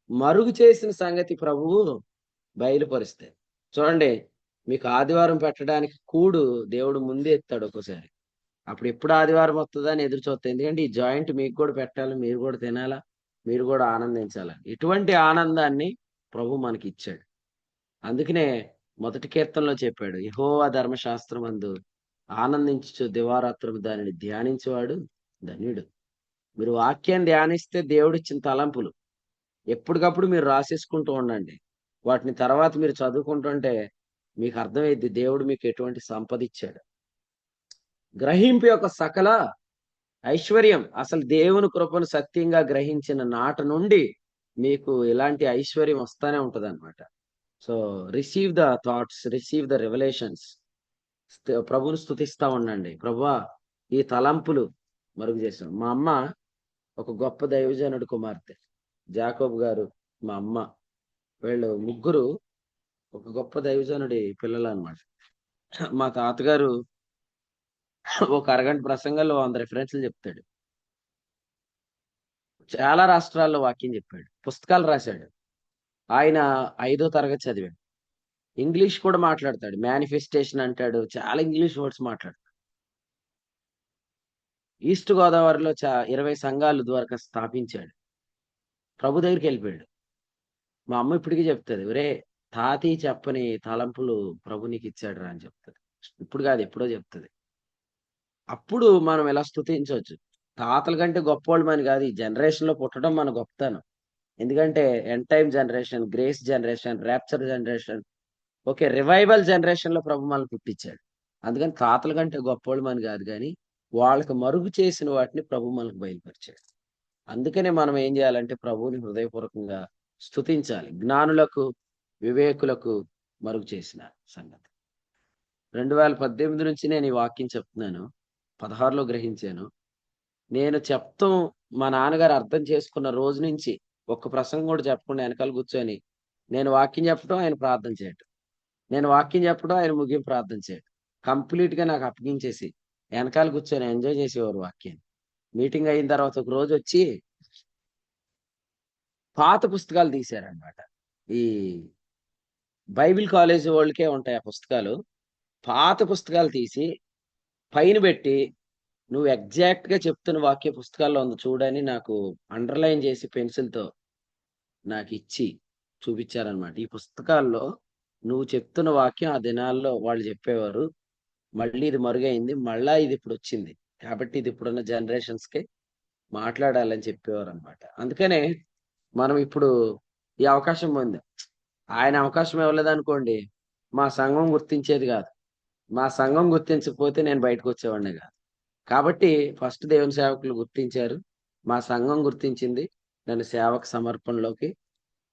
Speaker 1: మరుగు చేసిన సంగతి ప్రభువు బయలుపరిస్తే. చూడండి, మీకు ఆదివారం పెట్టడానికి కూడు దేవుడు ముందే ఎత్తాడు ఒక్కోసారి. అప్పుడు ఎప్పుడు ఆదివారం వస్తుందని ఎదురు చూస్తాయి. ఎందుకంటే ఈ జాయింట్ మీకు కూడా పెట్టాలి, మీరు కూడా తినాలా, మీరు కూడా ఆనందించాలి. ఇటువంటి ఆనందాన్ని ప్రభు మనకి ఇచ్చాడు. అందుకనే మొదటి కీర్తనలో చెప్పాడు, యెహోవా ధర్మశాస్త్రం అందు ఆనందించు దివారాత్రము దానిని ధ్యానించేవాడు ధన్యుడు. మీరు వాక్యాన్ని ధ్యానిస్తే దేవుడిచ్చిన తలంపులు ఎప్పటికప్పుడు మీరు రాసేసుకుంటూ ఉండండి. వాటిని తర్వాత మీరు చదువుకుంటుంటే మీకు అర్థమైద్ది దేవుడు మీకు ఎటువంటి సంపద ఇచ్చాడు. గ్రహింపు యొక్క సకల ఐశ్వర్యం. అసలు దేవుని కృపను సత్యంగా గ్రహించిన నాట నుండి మీకు ఇలాంటి ఐశ్వర్యం వస్తానే ఉంటది అనమాట. So receive the thoughts, receive the revolutions. ప్రభుని స్తుతిస్తా ఉండండి. ప్రభువా ఈ తలంపులు మరుగు చేశాం. మా అమ్మ ఒక గొప్ప దైవజనుడు కుమార్తె, జాకోబ్ గారు, మా అమ్మ, వీళ్ళు ముగ్గురు ఒక గొప్ప దైవజనుడి పిల్లలు అనమాట. మా తాతగారు ఒక అరగంట ప్రసంగాల్లో 100 రిఫరెన్స్లు చెప్తాడు. చాలా రాష్ట్రాల్లో వాక్యం చెప్పాడు, పుస్తకాలు రాశాడు. ఆయన 5వ తరగతి చదివాడు. ఇంగ్లీష్ కూడా మాట్లాడతాడు, మేనిఫెస్టేషన్ అంటాడు, చాలా ఇంగ్లీష్ వర్డ్స్ మాట్లాడతాడు. ఈస్ట్ గోదావరిలో 20 సంఘాలు ద్వారా స్థాపించాడు. ప్రభు దగ్గరికి వెళ్ళిపోయాడు. మా అమ్మ ఇప్పటికీ చెప్తుంది, ఒరే తాతయ్య చెప్పని తలంపులు ప్రభు నీకు ఇచ్చాడు రా అని చెప్తుంది. ఇప్పుడు కాదు, ఎప్పుడో చెప్తుంది. అప్పుడు మనం ఎలా స్తుతించవచ్చు. తాతల కంటే గొప్పవాళ్ళు మన కాదు, ఈ జనరేషన్ లో పుట్టడం మన గొప్పతనం. ఎందుకంటే end time generation, grace generation, rapture generation, okay, revival generation లో ప్రభు మనల్ని పుట్టించాడు. అందుకని తాతల కంటే గొప్పవాళ్ళు మన కాదు, కానీ వాళ్ళకి మరుగు చేసిన వాటిని ప్రభు మనకు బయలుపరిచాడు. అందుకనే మనం ఏం చేయాలంటే ప్రభువుని హృదయపూర్వకంగా స్తుతించాలి. జ్ఞానులకు వివేకులకు మరుగు చేసిన సంగతి. 2018 నుంచి నేను ఈ వాక్యం చెప్తున్నాను, 16లో గ్రహించాను. నేను చెప్తాం, మా నాన్నగారు అర్థం చేసుకున్న రోజు నుంచి ఒక్క ప్రసంగం కూడా చెప్పకుండా వెనకాల కూర్చొని నేను వాక్యం చెప్పడం, ఆయన ప్రార్థన చేయటం, నేను వాక్యం చెప్పడం, ఆయన ముగింపు ప్రార్థన చేయటం, కంప్లీట్ గా నాకు అప్పగించేసి వెనకాల కూర్చొని ఎంజాయ్ చేసేవారు వాక్యాన్ని. మీటింగ్ అయిన తర్వాత ఒక రోజు వచ్చి పాత పుస్తకాలు తీశారనమాట. ఈ బైబిల్ కాలేజ్ వాళ్ళకే ఉంటాయి ఆ పుస్తకాలు. పాత పుస్తకాలు తీసి పైన పెట్టి, నువ్వు ఎగ్జాక్ట్ గా చెప్తున్న వాక్య పుస్తకాల్లో ఉంది చూడని నాకు అండర్లైన్ చేసి పెన్సిల్తో నాకు ఇచ్చి చూపించారనమాట. ఈ పుస్తకాల్లో నువ్వు చెప్తున్న వాక్యం ఆ దినాల్లో వాళ్ళు చెప్పేవారు, మళ్ళీ ఇది మరుగైంది, మళ్ళా ఇది ఇప్పుడు వచ్చింది, కాబట్టి ఇది ఇప్పుడున్న జనరేషన్స్ కి మాట్లాడాలని చెప్పేవారు అనమాట. అందుకనే మనం ఇప్పుడు ఈ అవకాశం పొందాం. ఆయన అవకాశం ఇవ్వలేదనుకోండి, మా సంఘం గుర్తించేది కాదు. మా సంఘం గుర్తించకపోతే నేను బయటకు వచ్చేవాడిని కాదు. కాబట్టి ఫస్ట్ దేవుని సేవకులు గుర్తించారు, మా సంఘం గుర్తించింది, నన్ను సేవక సమర్పణలోకి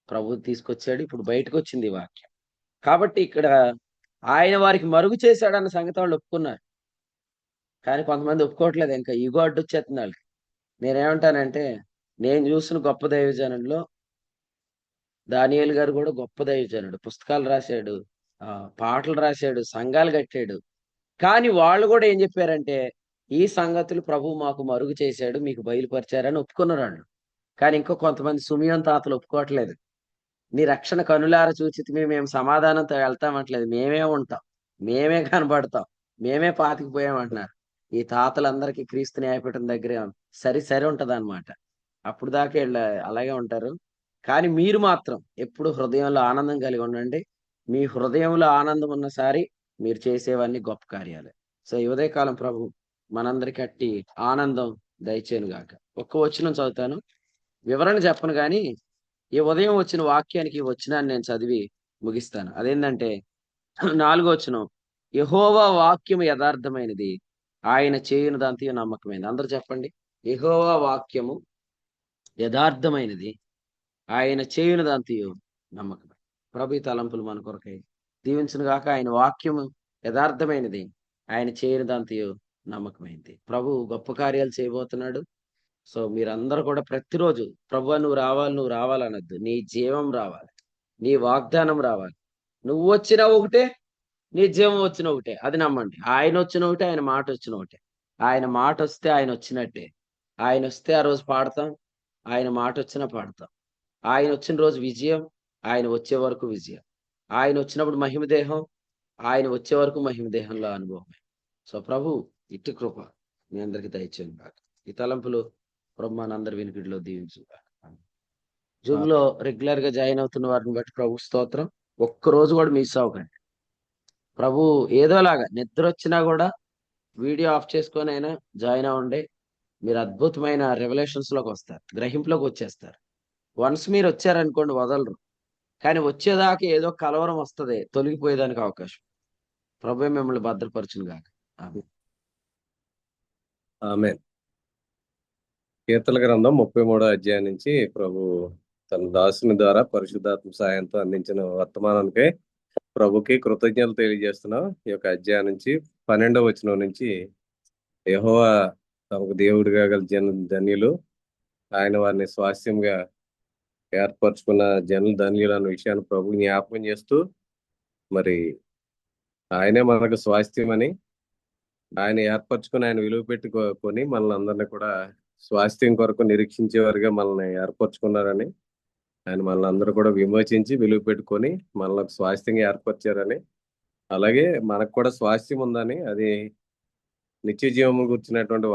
Speaker 1: ప్రభు తీసుకొచ్చాడు. ఇప్పుడు బయటకు వచ్చింది ఈ వాక్యం. కాబట్టి ఇక్కడ ఆయన వారికి మరుగు చేశాడన్న సంగతి వాళ్ళు ఒప్పుకున్నారు. కానీ కొంతమంది ఒప్పుకోవట్లేదు, ఇంకా ఈగో అడ్డొచ్చేస్తుంది వాళ్ళకి. నేనేమంటానంటే, నేను చూసిన గొప్ప దైవజనుల్లో దానియేలు గారు కూడా గొప్ప దైవజనుడు. పుస్తకాలు రాశాడు, పాటలు రాశాడు, సంఘాలు కట్టాడు. కానీ వాళ్ళు కూడా ఏం చెప్పారంటే, ఈ సంగతులు ప్రభు మాకు మరుగు చేశాడు, మీకు బయలుపరిచారని ఒప్పుకున్నారు వాళ్ళు. కానీ ఇంకో కొంతమంది సుమియోన్ తాతలు ఒప్పుకోవట్లేదు. నీ రక్షణ కనులార చూచితిమి, మేము సమాధానంతో వెళ్తామంటలేదు, మేమే ఉంటాం, మేమే కనబడతాం, మేమే పాతికిపోయామంటున్నారు. ఈ తాతలందరికీ క్రీస్తు న్యాయపీఠం దగ్గరే సరి సరి ఉంటది అనమాట. అప్పుడు దాకా వీళ్ళు అలాగే ఉంటారు. కానీ మీరు మాత్రం ఎప్పుడు హృదయంలో ఆనందం కలిగి ఉండండి. మీ హృదయంలో ఆనందం ఉన్నసారి మీరు చేసేవన్నీ గొప్ప కార్యాలే. సో ఈ ఉదయకాలం ప్రభు మనందరికి అట్టి ఆనందం దయచేను గాక. ఒక్క వచనం చదువుతాను, వివరణ చెప్పను కానీ ఈ ఉదయం వచ్చిన వాక్యానికి వచనాన్ని నేను చదివి ముగిస్తాను. అదేంటంటే 4వ వచనం, యెహోవా వాక్యము యథార్థమైనది, ఆయన చేయునదంతయు నమ్మకమైనది. అందరూ చెప్పండి, యెహోవా వాక్యము యథార్థమైనది, ఆయన చేయునదంతయు నమ్మకమే. ప్రభు ఈ తలంపులు మన కొరకై దీవించును గాక. ఆయన వాక్యము యథార్థమైనది, ఆయన చేయనిదంతయు నమ్మకమైంది. ప్రభు గొప్ప కార్యాలు చేయబోతున్నాడు. సో మీరందరూ కూడా ప్రతిరోజు ప్రభు నువ్వు రావాలనొద్దు, నీ జీవం రావాలి, నీ వాగ్దానం రావాలి. నువ్వు వచ్చిన ఒకటే, నీ జీవం వచ్చిన ఒకటే, అది నమ్మండి. ఆయన వచ్చిన ఒకటే, ఆయన మాట వచ్చిన ఒకటే. ఆయన మాట వస్తే ఆయన వచ్చినట్టే. ఆయన వస్తే ఆ రోజు పాడతాం, ఆయన మాట వచ్చినా పాడతాం. ఆయన వచ్చిన రోజు విజయం, ఆయన వచ్చే వరకు విజయం. ఆయన వచ్చినప్పుడు మహిమదేహం, ఆయన వచ్చే వరకు మహిమదేహంలో అనుభవమే. సో ప్రభు ఇట్టి కృప మీ అందరికి దయచేయండి కాక. ఈ తలంపులు ప్రభు మనందరి వినికిడిలో దీవించు. జూమ్ లో రెగ్యులర్ గా జాయిన్ అవుతున్న వారిని బట్టి ప్రభు స్తోత్రం. ఒక్క రోజు కూడా మిస్ అవ్వకండి. ప్రభు ఏదోలాగా నిద్ర వచ్చినా కూడా వీడియో ఆఫ్ చేసుకొని అయినా జాయిన్ అవ్వండి. మీరు అద్భుతమైన రెవల్యూషన్స్ లోకి వస్తారు, గ్రహింపులోకి వచ్చేస్తారు. వన్స్ మీరు వచ్చారనుకోండి వదలరు. కానీ వచ్చేదాకా ఏదో కలవరం వస్తుంది, తొలగిపోయేదానికి అవకాశం. ప్రభు మిమ్మల్ని భద్రపరచును గాక.
Speaker 4: ఆమేన్. కీర్తన గ్రంథం 33వ అధ్యాయం నుంచి ప్రభు తన దాసుని ద్వారా పరిశుద్ధాత్మ సాయంతో అందించిన వర్తమానానికి ప్రభుకి కృతజ్ఞతలు తెలియజేస్తున్నాం. ఈ యొక్క అధ్యాయం నుంచి 12వ వచనం నుంచి, యెహోవా తమకు దేవుడిగా గల ధన్యులు, ఆయన వారిని స్వాస్థ్యంగా ఏర్పరచుకున్న జనులు ధన్యులు అన్న విషయాన్ని ప్రభు జ్ఞాపకం చేస్తూ, మరి ఆయనే మనకు స్వాస్థ్యం అని, ఆయన ఏర్పరచుకుని ఆయన విలువ పెట్టుకొని మనల్ని అందరినీ కూడా స్వాస్థ్యం కొరకు నిరీక్షించేవారుగా మనల్ని ఏర్పరచుకున్నారని, ఆయన మనల్ని అందరూ కూడా విమోచించి విలువ పెట్టుకొని మనల్ని స్వాస్థ్యంగా ఏర్పరిచారని, అలాగే మనకు కూడా స్వాస్థ్యం ఉందని, అది నిత్య జీవము గుర్చినటువంటి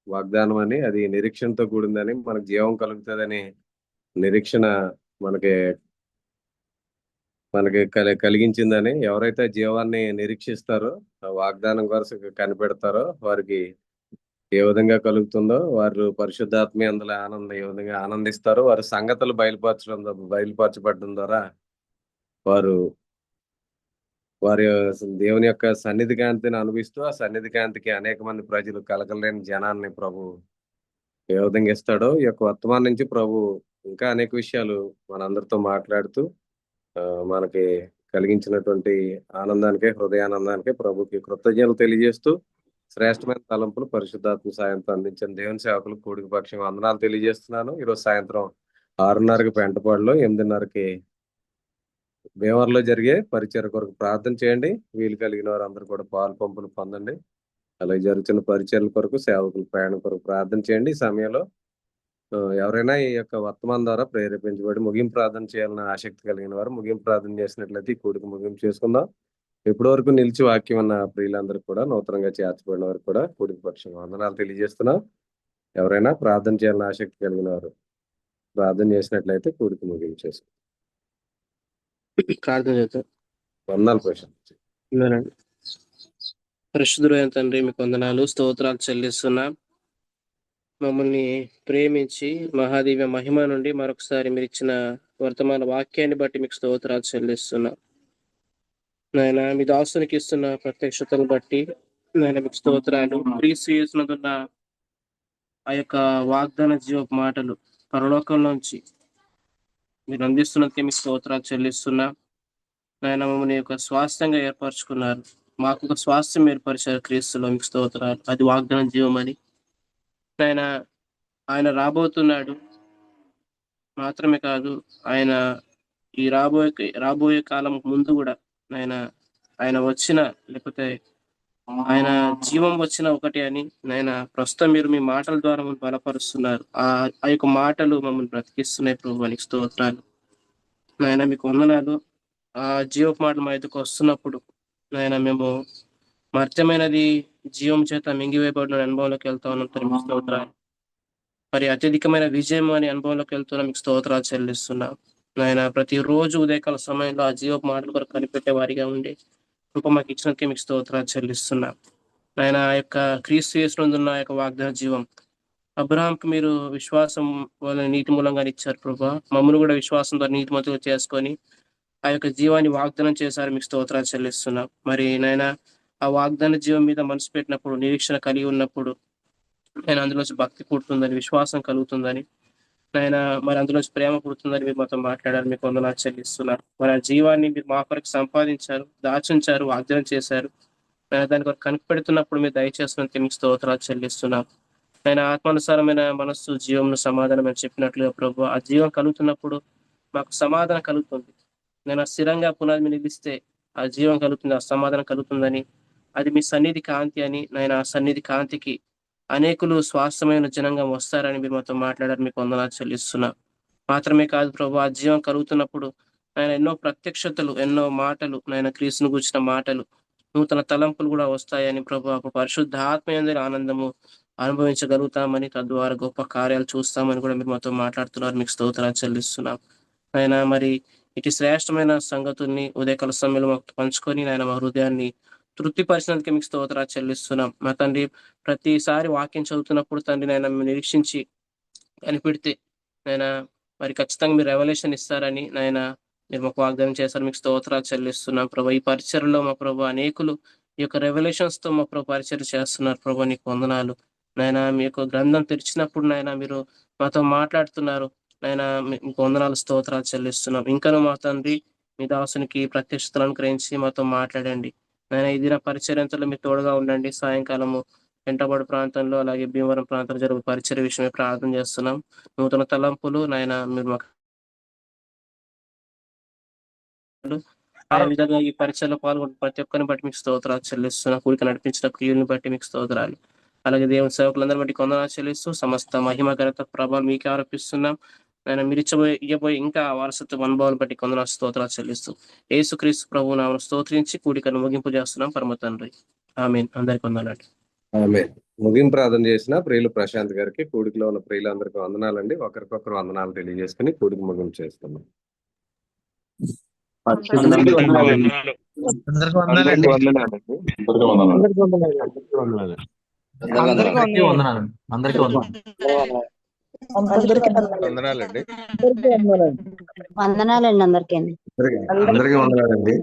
Speaker 4: వాగ్దానం అని, అది నిరీక్షణతో కూడిందని, మనకు జీవం కలుగుతుందని నిరీక్షణ మనకి కలిగించిందని, ఎవరైతే జీవాన్ని నిరీక్షిస్తారో, వాగ్దానం కొరకు కనిపెడతారో వారికి ఏ విధంగా కలుగుతుందో, వారు పరిశుద్ధాత్మ అందులో ఏ విధంగా ఆనందిస్తారో, వారి సంగతులు బయలుపరచబడడం ద్వారా వారి దేవుని యొక్క సన్నిధి కాంతిని అనుభవిస్తూ, ఆ సన్నిధి కాంతికి అనేక మంది ప్రజలు, కలకలేని జనాన్ని ప్రభు ఏ విధంగా ఇస్తాడో, ఈ యొక్క వర్తమానం నుంచి ప్రభు ఇంకా అనేక విషయాలు మనందరితో మాట్లాడుతూ మనకి కలిగించినటువంటి ఆనందానికే, హృదయానందానికే ప్రభుకి కృతజ్ఞతలు తెలియజేస్తూ, శ్రేష్టమైన తలంపులు పరిశుద్ధాత్మ సాయంతో అందించిన దేవుని సేవకులు కూడిక పక్షం వందనాలు తెలియజేస్తున్నాను. ఈరోజు సాయంత్రం 6:30కి పెంటపాడులో, 8:30కి భీమవరంలో జరిగే పరిచయ కొరకు ప్రార్థన చేయండి. వీలు కలిగిన వారు అందరూ కూడా పాలు పంపులు పొందండి. అలాగే జరుగుతున్న పరిచయాల కొరకు, సేవకుల ప్రయాణం కొరకు ప్రార్థన చేయండి. ఈ సమయంలో ఎవరైనా ఈ యొక్క వర్తమానం ద్వారా ప్రేరేపించబడి ముగింపు ప్రార్థన చేయాలని ఆసక్తి కలిగిన వారు ముగింపు ప్రార్థన చేసినట్లయితే ఈ కూడిక ముగింపు చేసుకుందాం. ఇప్పటి వరకు నిలిచి వాక్యం అన్న ప్రియులందరూ కూడా, నూతనంగా చేర్చబడిన వారు కూడా కూడిక పక్షంగా వందనాలు తెలియజేస్తున్నాం. ఎవరైనా ప్రార్థన చేయాలని ఆసక్తి కలిగిన వారు ప్రార్థన చేసినట్లయితే కూడిక ముగింపు చేసుకుందాం.
Speaker 2: ప్రార్థన చేద్దాం.
Speaker 4: వందనాలు ప్రశాంత్.
Speaker 2: పరిశుద్ధుడైన తండ్రి, మీకు వందనాలు, స్తోత్రాలు చెల్లిస్తున్నాం. మమ్మల్ని ప్రేమించి మహాదివ్య మహిమ నుండి మరొకసారి మీరు ఇచ్చిన వర్తమాన వాక్యాన్ని బట్టి మీకు స్తోత్రాలు చెల్లిస్తున్నాం. నాయన మీ దాసునికి ఇస్తున్న ప్రత్యక్షతను బట్టి నాయన మీకు స్తోత్రాలు. క్రీస్తు యేసునందున్న ఆ యొక్క వాగ్దాన జీవపు మాటలు పరలోకం నుంచి మీరు అందిస్తున్నందుకే మీకు స్తోత్రాలు చెల్లిస్తున్నా. నాయన మమ్మల్ని యొక్క స్వాస్థ్యంగా ఏర్పరచుకున్నారు, మాకు ఒక స్వాస్థ్యం ఏర్పరిచారు క్రీస్తులో, మీకు స్తోత్రాలు. అది వాగ్దాన జీవం అని ఆయన రాబోతున్నాడు మాత్రమే కాదు, ఆయన ఈ రాబోయే కాలం ముందు కూడా ఆయన వచ్చిన లేకపోతే ఆయన జీవం వచ్చిన ఒకటి అని ప్రస్తుతం మీరు మీ మాటల ద్వారా మమ్మల్ని బలపరుస్తున్నారు. ఆ యొక్క మాటలు మమ్మల్ని బ్రతికిస్తున్నాయి ప్రభు, నీకు స్తోత్రాలు. మీకు వందనాలు. ఆ జీవపు మాటలు మా ఎదుకు వస్తున్నప్పుడు మేము మర్త్యమైనది జీవం చేత మింగివేయబడిన అనుభవంలోకి వెళ్తా ఉన్నాం. మీకు స్తోత్రాలు. మరి అత్యధికమైన విజయం అనే అనుభవంలోకి వెళ్తున్నా, మీకు స్తోత్రాలు చెల్లిస్తున్నాం. ప్రతిరోజు ఉదయకాల సమయంలో ఆ జీవపు మాటలు కొరకు కనిపెట్టే వారిగా ఉండి కృప మాకు ఇచ్చినందుకే మీకు స్తోత్రాలు చెల్లిస్తున్నాం. ఆ యొక్క క్రీస్తు యేసునందున్న ఆ యొక్క వాగ్దాన జీవం అబ్రహాంకు మీరు విశ్వాసం వల్ల నీతి మూలంగా ఇచ్చారు ప్రభా, మమ్మల్ని కూడా విశ్వాసం ద్వారా నీతిమంతులుగా చేసుకొని ఆ యొక్క జీవాన్ని వాగ్దానం చేశారు, మీకు స్తోత్రాలు చెల్లిస్తున్నాం. మరి ఆ వాగ్దాన జీవం మీద మనసు పెట్టినప్పుడు, నిరీక్షణ కలిగి ఉన్నప్పుడు అందులోంచి భక్తి పుడుతుందని, విశ్వాసం కలుగుతుందని మరి అందులోంచి ప్రేమ పుడుతుందని మీరు మాతో మాట్లాడారు, మీకు వందనాలు చెల్లిస్తున్నారు. మరి ఆ జీవాన్ని మీరు మా కొరకు సంపాదించారు, దాచుంచారు, వాగ్దానం చేశారు. దాని కొరకు కనిపెడుతున్నప్పుడు మీరు దయచేస్తున్నందుకు మీకు స్తోత్రాలు చెల్లిస్తున్నాం. ఆత్మానుసారమైన మనస్సు జీవంను సమాధానం అని చెప్పినట్లుగా ప్రభు, ఆ జీవం కలుగుతున్నప్పుడు మాకు సమాధానం కలుగుతుంది. స్థిరంగా పునాది నిలిస్తే ఆ జీవం కలుగుతుంది, ఆ సమాధానం కలుగుతుందని, అది మీ సన్నిధి కాంతి అని, ఆ సన్నిధి కాంతికి అనేకులు స్వాస్థ్యమైన జనంగా వస్తారని మీరు మాతో మాట్లాడారు, మీకు వందనాలు చెల్లిస్తున్నా. మాత్రమే కాదు ప్రభు, ఆ జీవం కలుగుతున్నప్పుడు ఎన్నో ప్రత్యక్షతలు, ఎన్నో మాటలు, క్రీస్తును గురించిన మాటలు, నూతన తలంపులు కూడా వస్తాయని ప్రభు, అప్పుడు పరిశుద్ధ ఆత్మయందరి ఆనందము అనుభవించగలుగుతామని, తద్వారా గొప్ప కార్యాలు చూస్తామని కూడా మీరు మాతో మాట్లాడుతున్నారు, మీకు స్తోత్రాలు చెల్లిస్తున్నాం. మరి ఇటు శ్రేష్టమైన సంగతుల్ని ఉదయకాల సమయంలో మాకు పంచుకొని మా హృదయాన్ని తృప్తిపరిచినందుకే మీకు స్తోత్రాలు చెల్లిస్తున్నాం. మా తండ్రి, ప్రతిసారి వాక్యం చదువుతున్నప్పుడు తండ్రి నిరీక్షించి కనిపెడితే మరి ఖచ్చితంగా మీరు రెవల్యూషన్ ఇస్తారని మీరు మాకు వాగ్దానం చేశారు, మీకు స్తోత్రాలు చెల్లిస్తున్నాం ప్రభా. ఈ పరిచర్లో మా ప్రభా అనేకులు ఈ యొక్క రెవల్యూషన్స్ తో మా ప్రభు పరిచర్య చేస్తున్నారు ప్రభా, నీకు వందనాలు. మీ యొక్క గ్రంథం తెరిచినప్పుడు మీరు మాతో మాట్లాడుతున్నారు, మీకు వందనాలు, స్తోత్రాలు చెల్లిస్తున్నాం. ఇంకనూ మా తండ్రి మీ దాసునికి ప్రత్యక్షతలను అనుగ్రహించి మాతో మాట్లాడండి. ఈ దిన పరిచర్యంతలో మీరు తోడుగా ఉండండి. సాయంకాలము వెంటబడి ప్రాంతంలో అలాగే భీమవరం ప్రాంతంలో జరుగు పరిచర్య విషయమే ప్రార్థన చేస్తున్నాం. నూతన తలంపులు మీరు మాకు ఆ విధంగా ఈ పరీక్షలో పాల్గొన్న ప్రతి ఒక్కరిని బట్టి మీకు స్తోత్రాలు చెల్లిస్తున్నా. కూడిక నడిపించిన క్రియలను బట్టి మీకు స్తోత్రాలు. అలాగే దేవుని సేవకులందరినీ బట్టి కొందనాలు చెల్లిస్తూ సమస్త మహిమ ఘనత ప్రభావం మీకే ఆరోపిస్తున్నాం. మీరు ఇవ్వబోయే ఇంకా వారసత్వ అనుభవాలు బట్టి కొందనాలు స్తోత్రాలు చెల్లిస్తూ యేసుక్రీస్తు ప్రభువు నామమున స్తోత్రించి కూడికను ముగింపు చేస్తున్నాం పరమ తండ్రి. ఆమేన్. అందరికీ వందనాలు.
Speaker 4: ఆమేన్. ముగింపు ప్రార్థన చేసిన ప్రియులు ప్రశాంత్ గారికి, కూడికలో ఉన్న ప్రియులందరికీ వందనాలండి. ఒకరికొకరు వందనాలు తెలియజేసుకుని కూడిక ముగింపు చేస్తున్నాం.
Speaker 7: అందరికీ వందనాలండి. అందరికీ వందనాలండి.